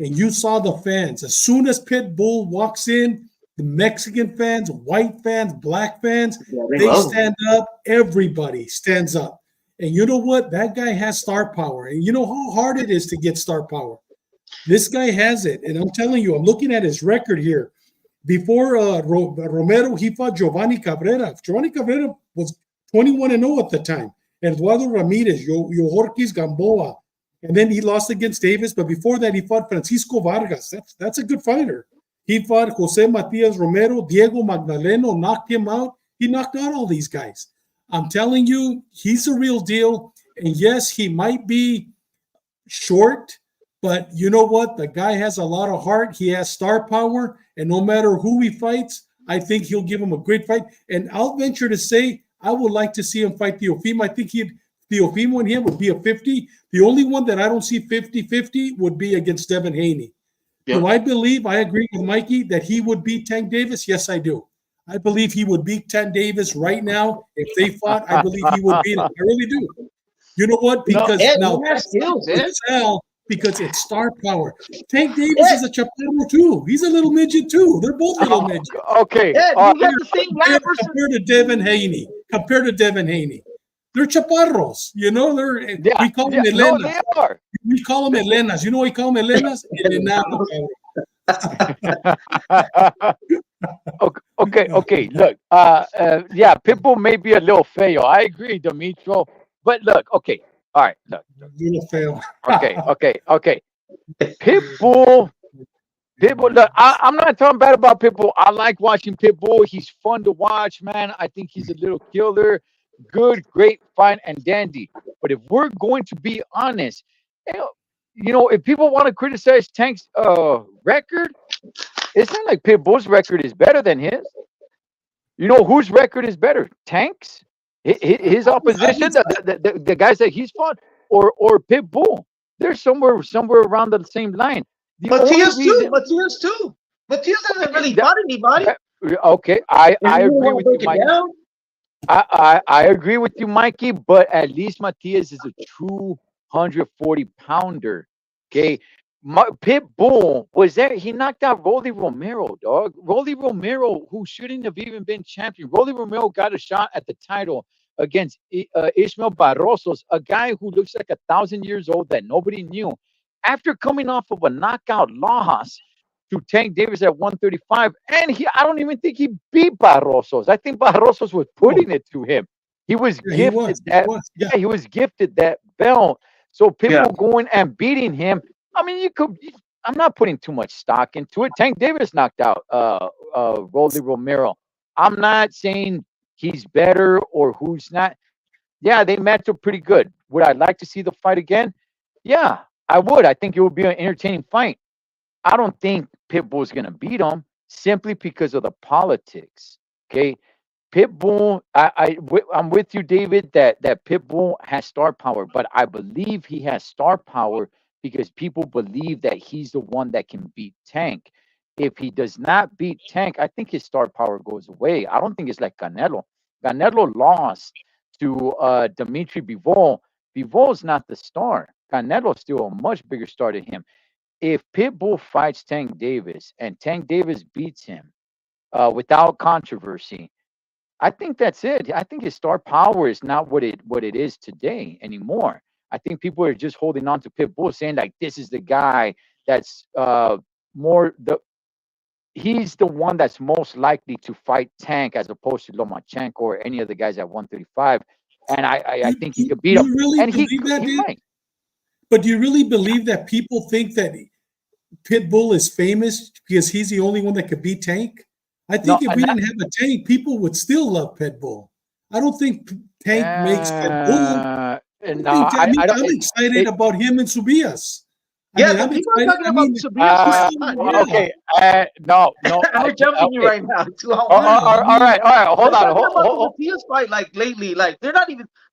And you saw the fans. As soon as Pitbull walks in, the Mexican fans, white fans, black fans, they stand up. Everybody stands up. And you know what? That guy has star power. And you know how hard it is to get star power. This guy has it. And I'm telling you, I'm looking at his record here. Before Romero, he fought Giovanni Cabrera. Giovanni Cabrera was 21-0 at the time. Eduardo Ramirez, Yorkis Gamboa. And then he lost against Davis, but before that, he fought Francisco Vargas. That's a good fighter. He fought Jose Matias Romero, Diego Magdaleno, knocked him out. He knocked out all these guys. I'm telling you, he's a real deal. And yes, he might be short, but you know what? The guy has a lot of heart. He has star power. And no matter who he fights, I think he'll give him a great fight. And I'll venture to say, I would like to see him fight Teofimo. I think Teofimo and him would be a 50. The only one that I don't see 50-50 would be against Devin Haney. Yep. Do I believe, I agree with Mikey, that he would beat Tank Davis? Yes, I do. I believe he would beat Tank Davis right now. If they fought, I believe he would beat him. I really do. You know what? Because because it's star power. Tank Davis is a chaparro too. He's a little midget too. They're both little midgets. Okay. You got the same compared to Devin Haney. They're chaparros, we call them Elenas. No, they are. We call them Elenas. You know what we call them Elenas? Okay. Look, Pitbull may be a little fail. I agree, Dimitro. But look, okay. All right, look. Little fail. Okay. Pitbull, look, I'm not talking bad about Pitbull. I like watching Pitbull. He's fun to watch, man. I think he's a little killer. Good, great, fine, and dandy. But if we're going to be honest, if people want to criticize Tank's record, it's not like Pitbull's record is better than his. You know whose record is better? Tank's? His opposition, the guys that he's fought, or Pitbull. They're somewhere around the same line. Matias too. Matias hasn't really fought anybody. Okay, I agree with you, Mikey. I agree with you, Mikey, but at least Matias is a true 140-pounder. Okay, Pitbull was there. He knocked out Rolly Romero, dog. Rolly Romero, who shouldn't have even been champion. Rolly Romero got a shot at the title against Ishmael Barrosos, a guy who looks like 1,000 years old that nobody knew. After coming off of a knockout loss to Tank Davis at 135, and I don't even think he beat Barrosos. I think Barrosos was putting it to him. He was gifted he was gifted that belt. So Pitbull going and beating him. I mean, I'm not putting too much stock into it. Tank Davis knocked out Rolly Romero. I'm not saying he's better or who's not. Yeah, they match up pretty good. Would I like to see the fight again? Yeah, I would. I think it would be an entertaining fight. I don't think Pitbull's going to beat him simply because of the politics. Okay. Pitbull, I'm with you, David, that Pitbull has star power, but I believe he has star power because people believe that he's the one that can beat Tank. If he does not beat Tank, I think his star power goes away. I don't think it's like Canelo. Canelo lost to Dimitri Bivol. Bivol's not the star. Canelo's still a much bigger star than him. If Pitbull fights Tank Davis and Tank Davis beats him without controversy, I think that's it. I think his star power is not what it is today anymore. I think people are just holding on to Pitbull, saying like this is the guy that's he's the one that's most likely to fight Tank as opposed to Lomachenko or any of the guys at 135. And I think he could beat him. Really and he might. But do you really believe that people think that Pitbull is famous because he's the only one that could beat Tank? I think if we didn't have a Tank, people would still love Pitbull. I don't think Tank makes Pitbull. I'm excited about him and Subias. People are talking about Subias. Okay, no. I'm jumping you right now. All right. Hold on. Matias fight lately,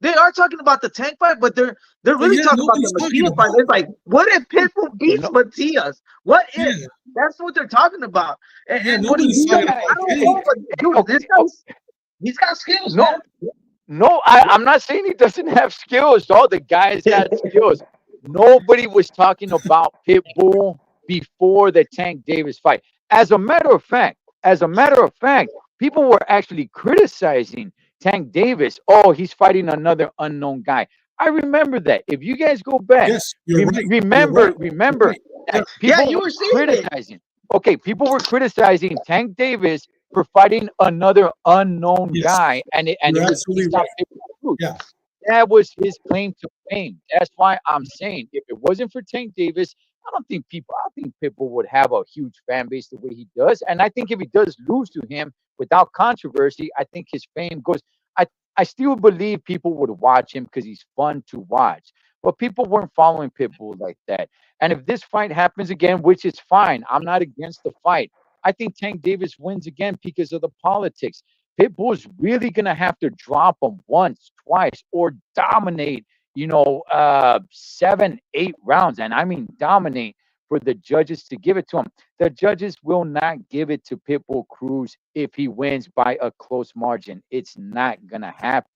they are talking about the Tank fight, but they're really talking about the Matias fight. It's like, what if Pitbull beats Matias? What if? Yeah. That's what they're talking about. And what he's doing, I don't know, but dude, he's got skills. No, I'm not saying he doesn't have skills. All the guys got skills. Nobody was talking about Pitbull before the Tank Davis fight. As a matter of fact, people were actually criticizing Tank Davis. Oh, he's fighting another unknown guy. I remember that. If you guys go back, remember that people were criticizing. Okay, people were criticizing Tank Davis for fighting another unknown guy, and it was not Pitbull. Yeah. That was his claim to fame. That's why I'm saying if it wasn't for Tank Davis, I think Pitbull would have a huge fan base the way he does. And I think if he does lose to him without controversy, I think his fame goes. I still believe people would watch him because he's fun to watch. But people weren't following Pitbull like that. And if this fight happens again, which is fine, I'm not against the fight. I think Tank Davis wins again because of the politics. Pitbull's really going to have to drop him once, twice, or dominate, 7, 8 rounds. And I mean dominate for the judges to give it to him. The judges will not give it to Pitbull Cruz if he wins by a close margin. It's not going to happen.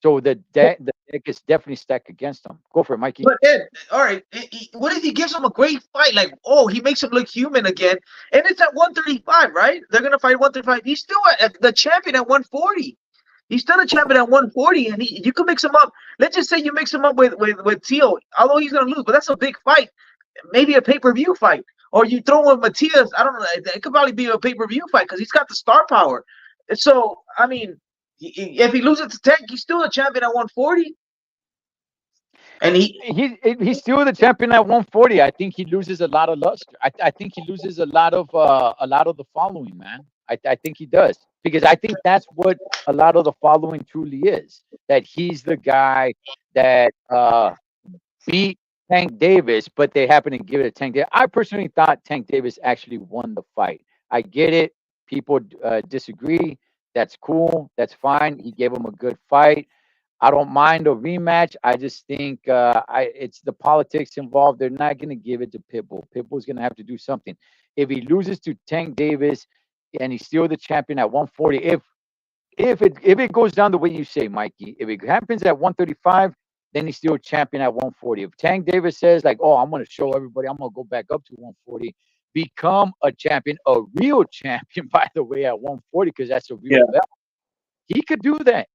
So the deck is definitely stacked against him. Go for it, Mikey. But Ed, all right, what if he gives him a great fight? Like, he makes him look human again. And it's at 135, right? They're going to fight 135. He's still the champion at 140. He's still a champion at 140, and you can mix him up. Let's just say you mix him up with Tio, although he's going to lose, but that's a big fight. Maybe a pay-per-view fight. Or you throw in Matias. I don't know. It could probably be a pay-per-view fight because he's got the star power. So, I mean, if he loses to Tank, he's still a champion at 140. And he's still the champion at 140. I think he loses a lot of luster. I think he loses a lot of the following, man. I think he does, because I think that's what a lot of the following truly is. That he's the guy that beat Tank Davis, but they happen to give it to Tank Davis. I personally thought Tank Davis actually won the fight. I get it. People disagree. That's cool. That's fine. He gave him a good fight. I don't mind a rematch. I just think it's the politics involved. They're not going to give it to Pitbull. Pitbull's going to have to do something. If he loses to Tank Davis and he's still the champion at 140, if it goes down the way you say, Mikey, if it happens at 135, then he's still champion at 140. If Tank Davis says like, oh, I'm going to show everybody, I'm going to go back up to 140, become a champion, a real champion, by the way, at 140, because that's a real belt. He could do that.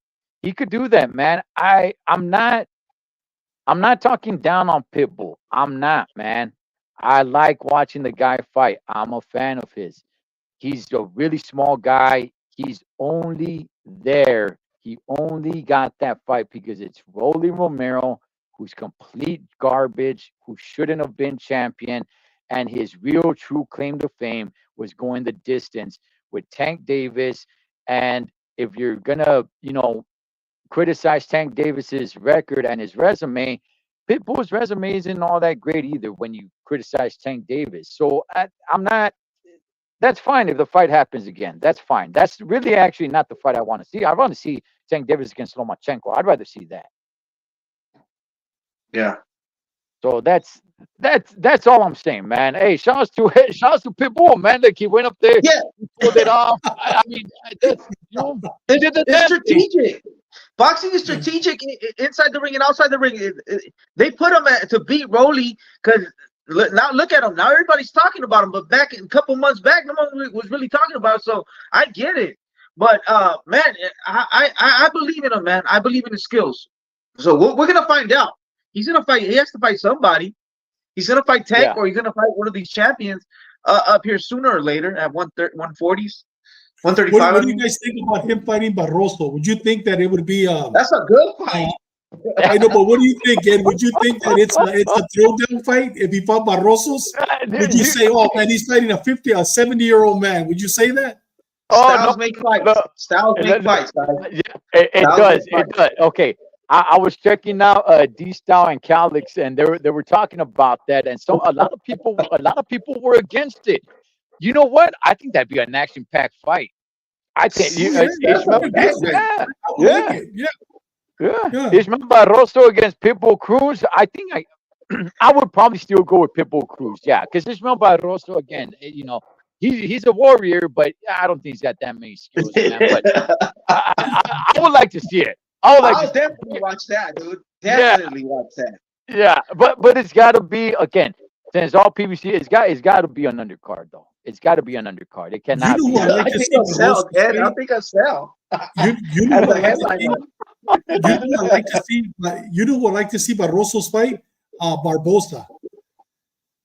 He could do that, man. I'm not talking down on Pitbull. I'm not, man. I like watching the guy fight. I'm a fan of his. He's a really small guy. He's only there. He only got that fight because it's Rolly Romero, who's complete garbage, who shouldn't have been champion. And his real true claim to fame was going the distance with Tank Davis. And if you're going to, criticize Tank Davis's record and his resume, Pitbull's resume isn't all that great either when you criticize Tank Davis. So I'm not. That's fine if the fight happens again. That's fine. That's really actually not the fight I want to see. I want to see Tank Davis against Lomachenko. I'd rather see that. Yeah. So that's all I'm saying, man. Hey, shouts to Pitbull, man. Like he went up there, pulled it off. I mean, it's strategic. Boxing is strategic inside the ring and outside the ring. They put him to beat Rolly because now look at him. Now everybody's talking about him, but back a couple months back, no one was really talking about it. So I get it. But man, I believe in him, man. I believe in his skills. So we're gonna find out. He's gonna fight. He has to fight somebody. He's gonna fight Tank, or he's gonna fight one of these champions up here sooner or later at 140s. 135. What do you guys think about him fighting Barroso? Would you think that it would be? That's a good fight. I know, but what do you think, Ed? Would you think that it's a throwdown fight if he fought Barrosos? Would you say, oh man, he's fighting a 70-year-old man? Would you say that? Styles make fights. Styles make fights, guys. It does. Okay. I was checking out D-Style and Calix, and they were talking about that, and so a lot of people were against it. You know what? I think that'd be an action-packed fight. I think Ismael Barroso against Pitbull Cruz. I think I would probably still go with Pitbull Cruz, because Ismael Barroso, again, he's a warrior, but I don't think he's got that many skills, man. But I would like to see it. I'll definitely watch that, dude. Definitely watch that. Yeah, but it's got to be, again, since all PBC, it's got to be an undercard, though. It's got to be an undercard. It cannot be. I think I'll sell, Ed. I think I'll sell. You know what I like to see? You know what I like to see Barroso's fight? Barbosa.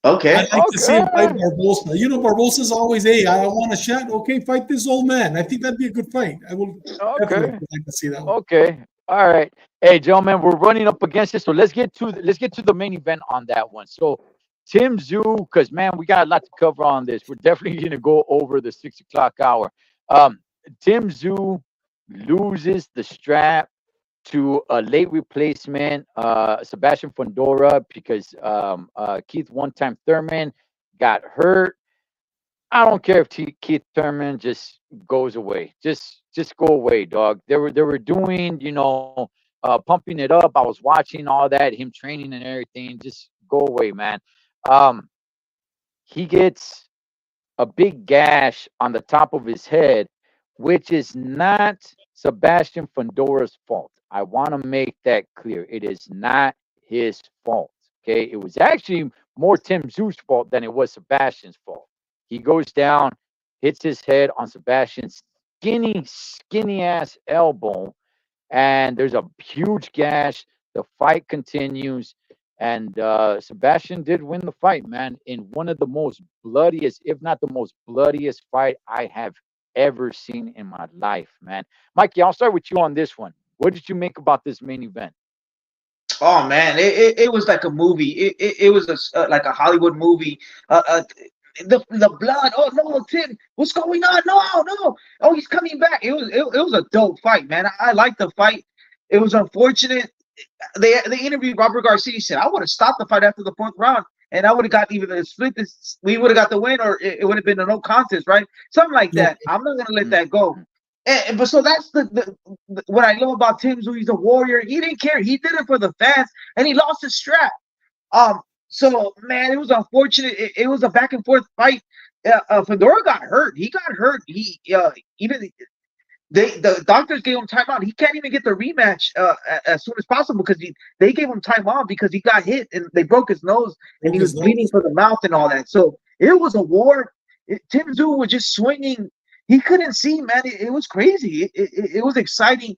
Okay. I like to see him fight Barbosa. Barbosa's always, hey, I want a shot. Okay, fight this old man. I think that'd be a good fight. I will definitely like to see that one. Okay. All right. Hey, gentlemen, we're running up against it, so let's get to the main event on that one. So Tim Tszyu, because man, we got a lot to cover on this. We're definitely going to go over the 6 o'clock hour. Tim Tszyu loses the strap to a late replacement, Sebastian Fundora, because Keith One-Time Thurman got hurt. I don't care if Keith Thurman just goes away. Just go away, dog. They were doing, pumping it up. I was watching all that, him training and everything. Just go away, man. He gets a big gash on the top of his head, which is not Sebastian Fundora's fault. I want to make that clear. It is not his fault. Okay. It was actually more Tim Tszyu's fault than it was Sebastian's fault. He goes down, hits his head on Sebastian's skinny ass elbow, and there's a huge gash. The fight continues, and Sebastian did win the fight, man, in one of the most bloodiest, if not the most bloodiest fight I have ever seen in my life, man. Mikey, I'll start with you on this one. What did you make about this main event? Oh man, it was like a movie. It was like a Hollywood movie. The blood. Oh no, Tim, what's going on? No. Oh, he's coming back. It was a dope fight, man. I liked the fight. It was unfortunate. They interviewed Robert Garcia. He said, I would have stopped the fight after the 4th round, and I would have got even a split. We would have got the win, or it would have been a no contest, right? Something like that. I'm not gonna let that go. But so that's the what I love about Tim Tszyu. He's a warrior. He didn't care. He did it for the fans, and he lost his strap. So man, it was unfortunate. It was a back and forth fight. Fedora got hurt. He got hurt. the doctors gave him timeout. He can't even get the rematch as soon as possible because they gave him timeout because he got hit and they broke his nose and he was bleeding from the mouth and all that. So it was a war. Tim Tszyu was just swinging. He couldn't see, man. It was crazy. It was exciting.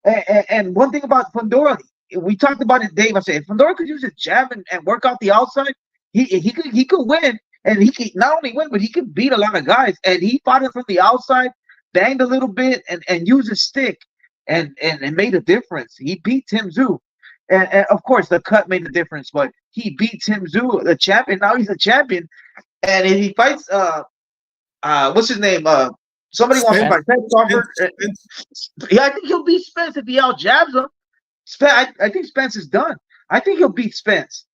And one thing about Fundora, we talked about it, Dave. I said if Fundora could use his jab and work out the outside, he could win. And he could not only win, but he could beat a lot of guys. And he fought him from the outside, banged a little bit, and used his stick, and made a difference. He beat Tim Tszyu. And of course, the cut made a difference, but he beat Tim Tszyu, the champion. Now he's a champion. And if he fights, what's his name? Somebody wants to fight Crawford. Yeah, I think he'll beat Spence if he out jabs him. I think Spence is done. I think he'll beat Spence.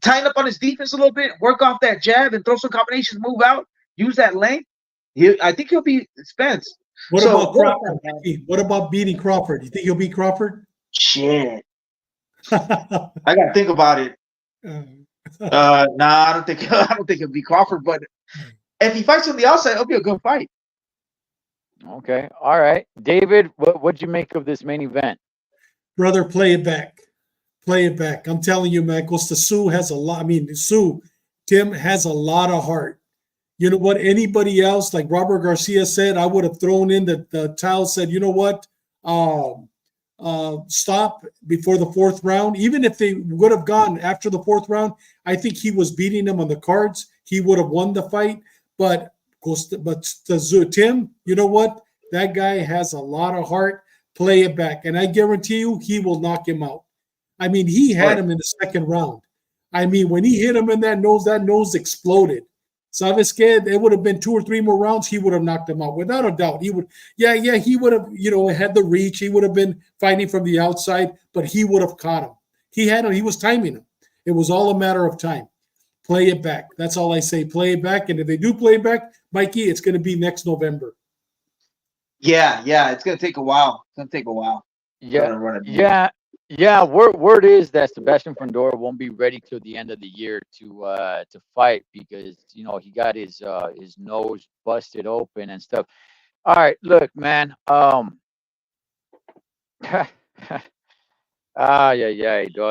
Tighten up on his defense a little bit, work off that jab, and throw some combinations, move out, use that length. I think he'll beat Spence. What about Crawford? What about beating Crawford? You think he'll beat Crawford? Shit. I gotta think about it. Nah, I don't think he'll beat Crawford, but if he fights on the outside, it'll be a good fight. Okay. All right. David, what'd you make of this main event? Brother, play it back. Play it back. I'm telling you, man, because the Tszyu has a lot. I mean, Tim has a lot of heart. You know what? Anybody else, like Robert Garcia said, I would have thrown in the towel, said, you know what? Stop before the fourth round. Even if they would have gone after the fourth round, I think he was beating them on the cards. He would have won the fight. But Tim, you know what? That guy has a lot of heart. Play it back. And I guarantee you, he will knock him out. I mean, he had him in the second round. I mean, when he hit him in that nose exploded. ¿Sabes qué? It would have been 2 or 3 more rounds. He would have knocked him out without a doubt. He would, he would have, had the reach. He would have been fighting from the outside, but he would have caught him. He had him. He was timing him. It was all a matter of time. Play it back. That's all I say. Play it back. And if they do play it back, Mikey, it's going to be next November. Yeah. It's going to take a while. Yeah. Word is that Sebastian Fundora won't be ready till the end of the year to fight because he got his nose busted open and stuff. All right, look, man. The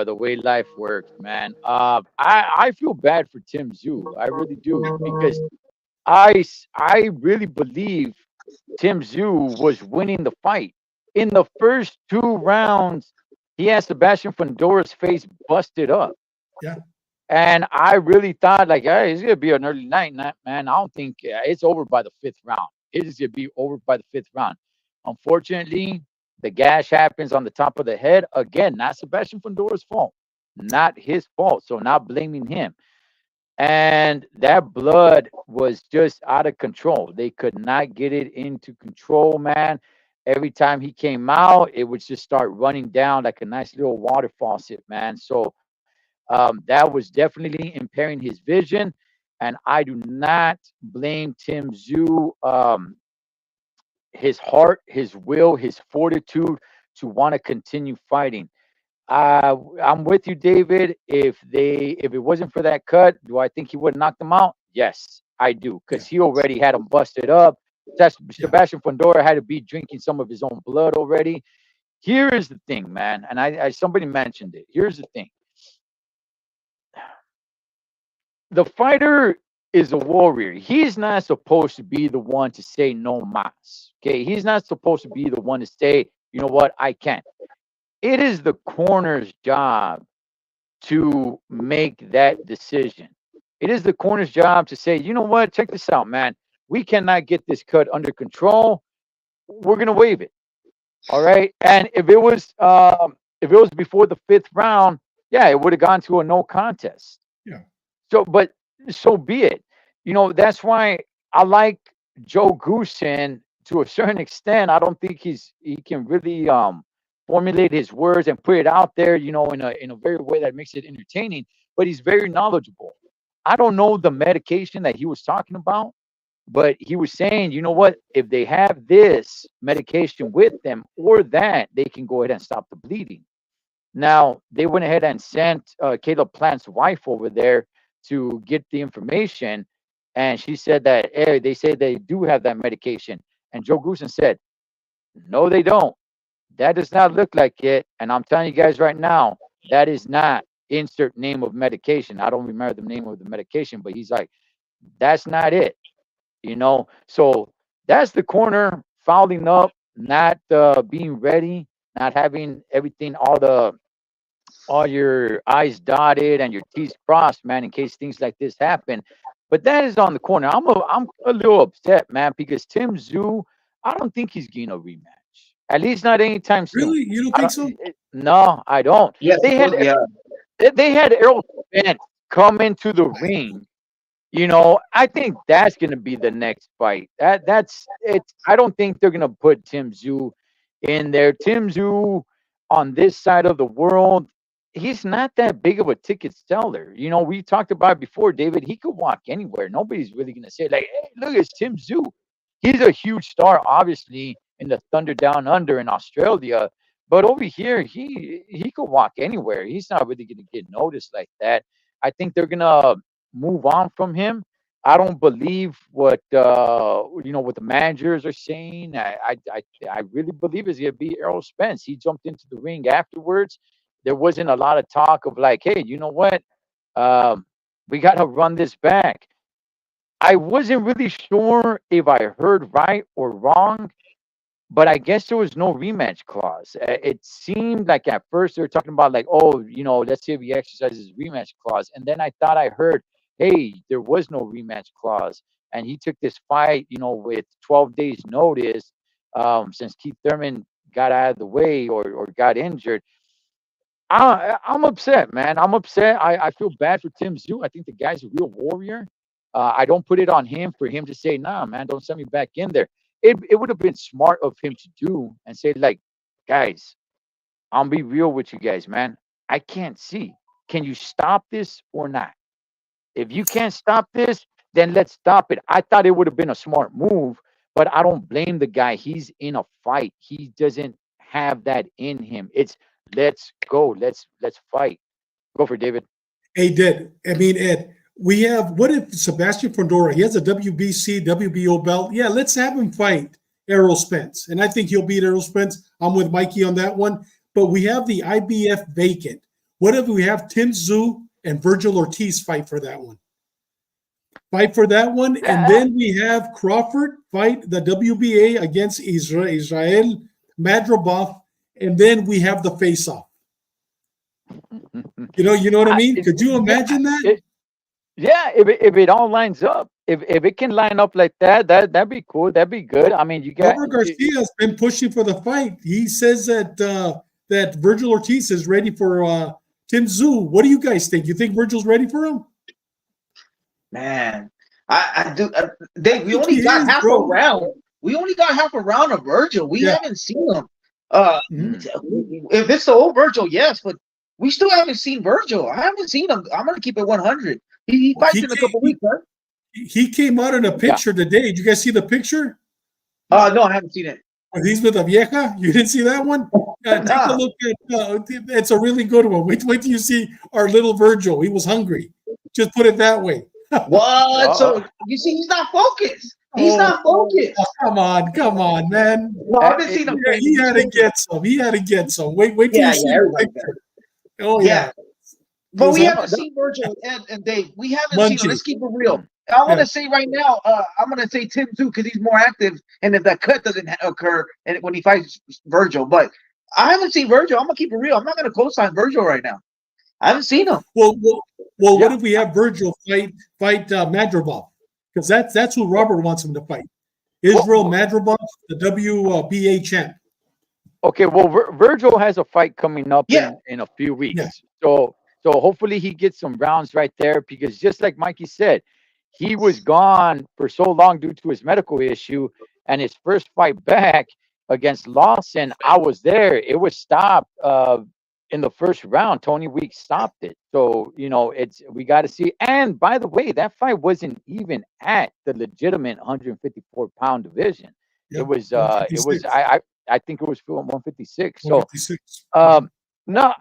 way life works, man. I feel bad for Tim Tszyu. I really do because I really believe Tim Tszyu was winning the fight in the first 2 rounds. He had Sebastian Fundora's face busted up. Yeah. And I really thought, like, hey, it's going to be an early night, man. I don't think it's over by the 5th round. It is going to be over by the 5th round. Unfortunately, the gash happens on the top of the head. Again, not Sebastian Fundora's fault. Not his fault. So not blaming him. And that blood was just out of control. They could not get it into control, man. Every time he came out, it would just start running down like a nice little water faucet, man. So that was definitely impairing his vision. And I do not blame Tim Tszyu. His heart, his will, his fortitude to want to continue fighting. I'm with you, David. If it wasn't for that cut, do I think he would have knocked him out? Yes, I do. Because he already had him busted up. Sebastian Fundora had to be drinking some of his own blood already. Here is the thing, man, and I somebody mentioned it. Here's the thing. The fighter is a warrior. He's not supposed to be the one to say no mas. Okay, he's not supposed to be the one to say, you know what, I can't. It is the corner's job to make that decision. It is the corner's job to say, you know what, check this out, man. We cannot get this cut under control. We're gonna waive it. All right. And if it was before the 5th round, yeah, it would have gone to a no contest. Yeah. So be it. That's why I like Joe Goosen to a certain extent. I don't think he can really formulate his words and put it out there, in a very way that makes it entertaining, but he's very knowledgeable. I don't know the medication that he was talking about. But he was saying, you know what, if they have this medication with them or that, they can go ahead and stop the bleeding. Now, they went ahead and sent Caleb Plant's wife over there to get the information. And she said that, hey, they say they do have that medication. And Joe Goosen said, No, they don't. That does not look like it. And I'm telling you guys right now, that is not insert name of medication. I don't remember the name of the medication, but he's like, that's not it. So that's the corner fouling up, not being ready, not having everything, all your I's dotted and your T's crossed, man, in case things like this happen. But that is on the corner. I'm a little upset, man, because Tim Zoo, I don't think he's getting a rematch. At least not anytime soon. Really? You don't think so? No, I don't. Yes, yeah. They had Errol Spence come into the ring. I think that's gonna be the next fight. That's it. I don't think they're gonna put Tim Zoo in there. Tim Zoo on this side of the world, he's not that big of a ticket seller. We talked about it before, David. He could walk anywhere. Nobody's really gonna say like, "Hey, look, it's Tim Zoo." He's a huge star, obviously, in the Thunder Down Under in Australia. But over here, he could walk anywhere. He's not really gonna get noticed like that. I think they're gonna move on from him. I don't believe what the managers are saying. I really believe it's gonna be Errol Spence. He jumped into the ring afterwards. There wasn't a lot of talk of like, hey, you know what? Um, we gotta run this back. I wasn't really sure if I heard right or wrong, but I guess there was no rematch clause. It seemed like at first they were talking about like, oh, let's see if he exercises rematch clause, and then I thought I heard, hey, there was no rematch clause, and he took this fight, with 12 days notice, since Keith Thurman got out of the way or got injured. I'm upset, man. I'm upset. I feel bad for Tim Zoo. I think the guy's a real warrior. I don't put it on him for him to say, nah, man, don't send me back in there. It would have been smart of him to do and say, like, guys, I'll be real with you guys, man. I can't see. Can you stop this or not? If you can't stop this, then let's stop it. I thought it would have been a smart move, but I don't blame the guy. He's in a fight. He doesn't have that in him. It's let's go. Let's fight. Go for it, David. Hey, I mean, Ed, we have, what if Sebastian Fundora, he has a WBC, WBO belt. Yeah, let's have him fight Errol Spence. And I think he'll beat Errol Spence. I'm with Mikey on that one. But we have the IBF vacant. What if we have Tim Zoo and Virgil Ortiz fight for that one? Fight for that one. And then we have Crawford fight the WBA against Israel Madrobov. And then we have the face-off. You know what I mean? Could you imagine that? Yeah, if it all lines up, if it can line up like that'd be cool. That'd be good. I mean, you got Robert Garcia has been pushing for the fight. He says that Virgil Ortiz is ready for Tim Zoo. What do you guys think? You think Virgil's ready for him? Man, I do. Dave, we only got half a round. We only got half a round of Virgil. We haven't seen him. If it's the old Virgil, yes, but we still haven't seen Virgil. I haven't seen him. I'm gonna keep it 100. He fights in a couple weeks, right? He came out in a picture today. Did you guys see the picture? No, I haven't seen it. He's with a vieja. You didn't see that one? Take a look at. It's a really good one. Wait till you see our little Virgil. He was hungry. Just put it that way. What? So you see, he's not focused. He's not focused. Oh, come on, man. No, I haven't seen him. He had to get some. Wait till you see the picture. Oh yeah. But we haven't seen Virgil and Dave. We haven't seen him. Let's keep it real. I'm going to say right now, I'm going to say Tim too because he's more active, and if that cut doesn't occur and when he fights Virgil. But I haven't seen Virgil. I'm going to keep it real. I'm not going to co-sign Virgil right now. I haven't seen him. Well, what if we have Virgil fight Madrobov? Because that's who Robert wants him to fight. Israel Madrobov, the WBA champ. Okay, well, Virgil has a fight coming up in a few weeks. Yeah. So hopefully he gets some rounds right there because just like Mikey said, he was gone for so long due to his medical issue, and his first fight back against Lawson, I was there. It was stopped in the first round. Tony Weeks stopped it. So, we got to see. And by the way, that fight wasn't even at the legitimate 154-pound division. Yeah, I think it was 156. So, 156. No,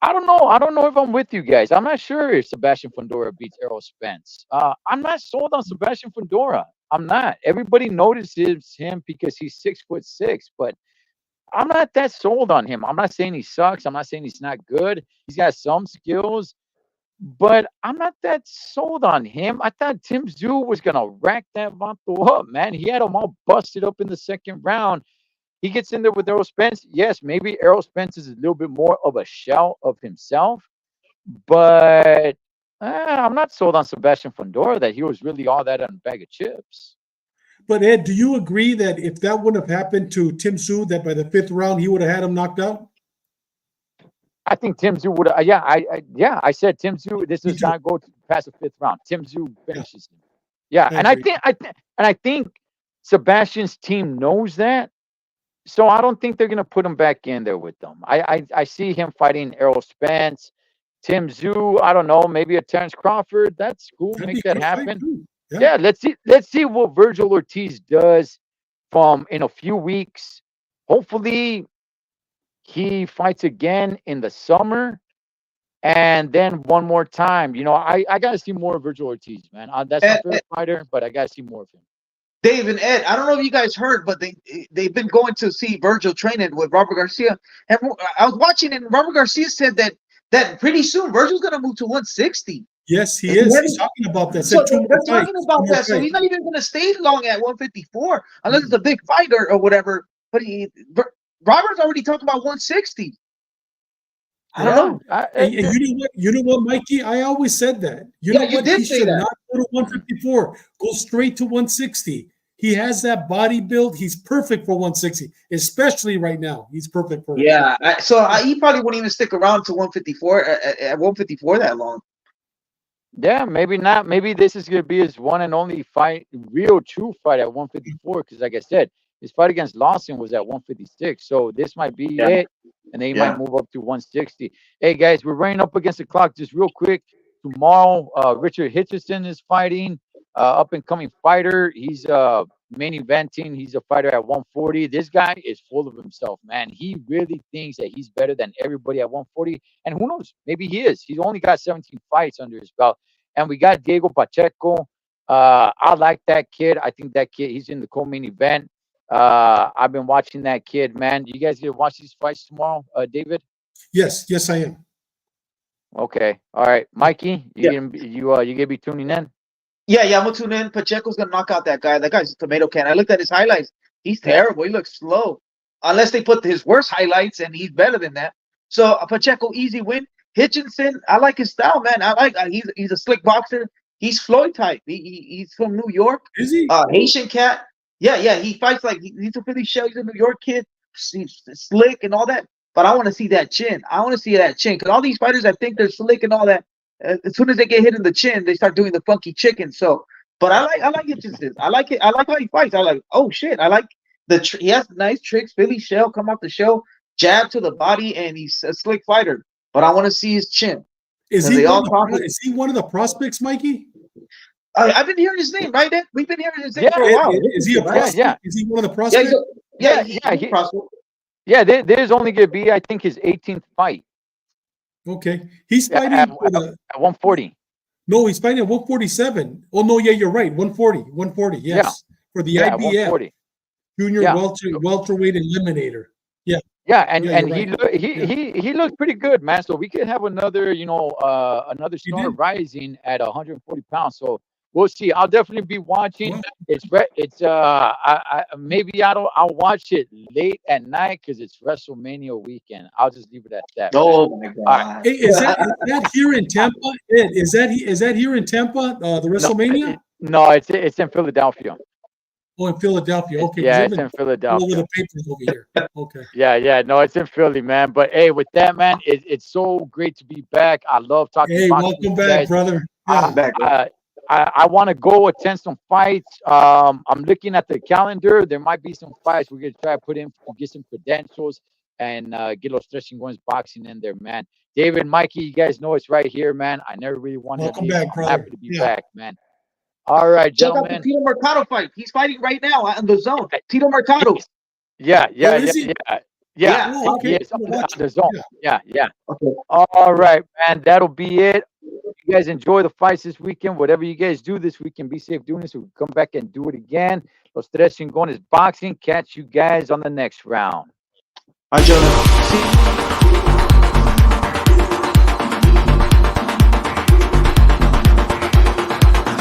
I don't know. I don't know if I'm with you guys. I'm not sure if Sebastian Fundora beats Errol Spence. I'm not sold on Sebastian Fundora. I'm not. Everybody notices him because he's 6'6", but I'm not that sold on him. I'm not saying he sucks. I'm not saying he's not good. He's got some skills, but I'm not that sold on him. I thought Tim Tszyu was gonna rack that Vato up, man. He had him all busted up in the second round. He gets in there with Errol Spence. Yes, maybe Errol Spence is a little bit more of a shell of himself, but I'm not sold on Sebastian Fundora that he was really all that on a bag of chips. But Ed, do you agree that if that wouldn't have happened to Tim Tszyu, that by the 5th round he would have had him knocked out? I think Tim Tszyu would. I said Tim Tszyu. This does not go past the 5th round. Tim Tszyu finishes him. Yeah, and I think Sebastian's team knows that. So I don't think they're gonna put him back in there with them. I see him fighting Errol Spence, Tim Tszyu. I don't know, maybe a Terrence Crawford. That's cool. Make that happen. Yeah, let's see what Virgil Ortiz does in a few weeks. Hopefully, he fights again in the summer, and then one more time. You know, I gotta see more of Virgil Ortiz, man. That's my favorite fighter, but I gotta see more of him. Dave and Ed, I don't know if you guys heard, but they've been going to see Virgil training with Robert Garcia, and I was watching, and Robert Garcia said that pretty soon Virgil's gonna move to 160. Yes, he is. He's talking about that. So they're talking about that. So he's not even going to stay long at 154 unless it's a big fight or whatever. But Robert's already talked about 160. I don't know. And you know what, Mikey? I always said that. You know what? He should not go to 154. Go straight to 160. He has that body build. He's perfect for 160, especially right now. He's perfect for it. Yeah. He probably wouldn't even stick around to 154 at 154 that long. Yeah, maybe not. Maybe this is going to be his one and only fight, real true fight at 154. Because, like I said, his fight against Lawson was at 156. So this might be it, and then he might move up to 160. Hey, guys, we're running up against the clock. Just real quick, tomorrow, Richard Hitchison is fighting, up and coming fighter. He's main eventing. He's a fighter at 140. This guy is full of himself, man. He really thinks that he's better than everybody at 140. And who knows? Maybe he is. He's only got 17 fights under his belt. And we got Diego Pacheco. I like that kid. I think that kid, he's in the co-main event. I've been watching that kid, man. You guys gonna watch these fights tomorrow, David? Yes, I am. Okay. All right. Mikey, you gonna be tuning in? Yeah, I'm gonna tune in. Pacheco's gonna knock out that guy. That guy's a tomato can. I looked at his highlights. He's terrible. He looks slow. Unless they put his worst highlights, and he's better than that. So Pacheco, easy win. Hitchinson, I like his style, man. I like he's a slick boxer. He's Floyd type. He's from New York. Is he? Haitian cat. Yeah. He fights like he's a Philly shell. He's a New York kid. He's slick and all that. But I want to see that chin. I want to see that chin because all these fighters, I think they're slick and all that. As soon as they get hit in the chin, they start doing the funky chicken. So, but I like Hitchinson. I like it. I like how he fights. I like. Oh shit! I like he has nice tricks. Philly shell come off the show, jab to the body, and he's a slick fighter. But I want to see his chin. Is he one of the prospects, Mikey? I've been hearing his name, right? We've been hearing his name for a while. Is he a prospect? Yeah. Is he one of the prospects? He's a prospect. Yeah, there's only going to be, I think, his 18th fight. Okay. He's fighting at 140. No, he's fighting at 147. Oh, no, yeah, you're right. 140, yes. Yeah. For the IBF. Junior welterweight eliminator. Yeah. Yeah, and he looked pretty good, man. So we could have another, another star rising at 140 pounds. So we'll see. I'll definitely be watching. I'll watch it late at night because it's WrestleMania weekend. I'll just leave it at that. Oh my God! Hey, is that here in Tampa? Is that here in Tampa? The WrestleMania? No, it's in Philadelphia. Oh, in Philadelphia. Okay. Yeah, it's in Philadelphia. Over the papers over here. Okay. Yeah. No, it's in Philly, man. But hey, with that, man, it's so great to be back. I love talking. Hey, welcome back, brother. I want to go attend some fights. I'm looking at the calendar. There might be some fights we're gonna try to get some credentials and get Los Tres Chingones boxing in there, man. David, Mikey, you guys know it's right here, man. I never really wanted to leave. I'm happy to be back, man. All right, gentlemen. Check out the Tito Mercado fight. He's fighting right now on the zone. Tito Mercado. Yeah. Okay. Yes, on the zone. Yeah. Okay. All right, man. That'll be it. You guys enjoy the fights this weekend. Whatever you guys do this weekend, be safe doing this. We'll come back and do it again. Los Tres Chingones Boxing. Catch you guys on the next round. All right, gentlemen. See.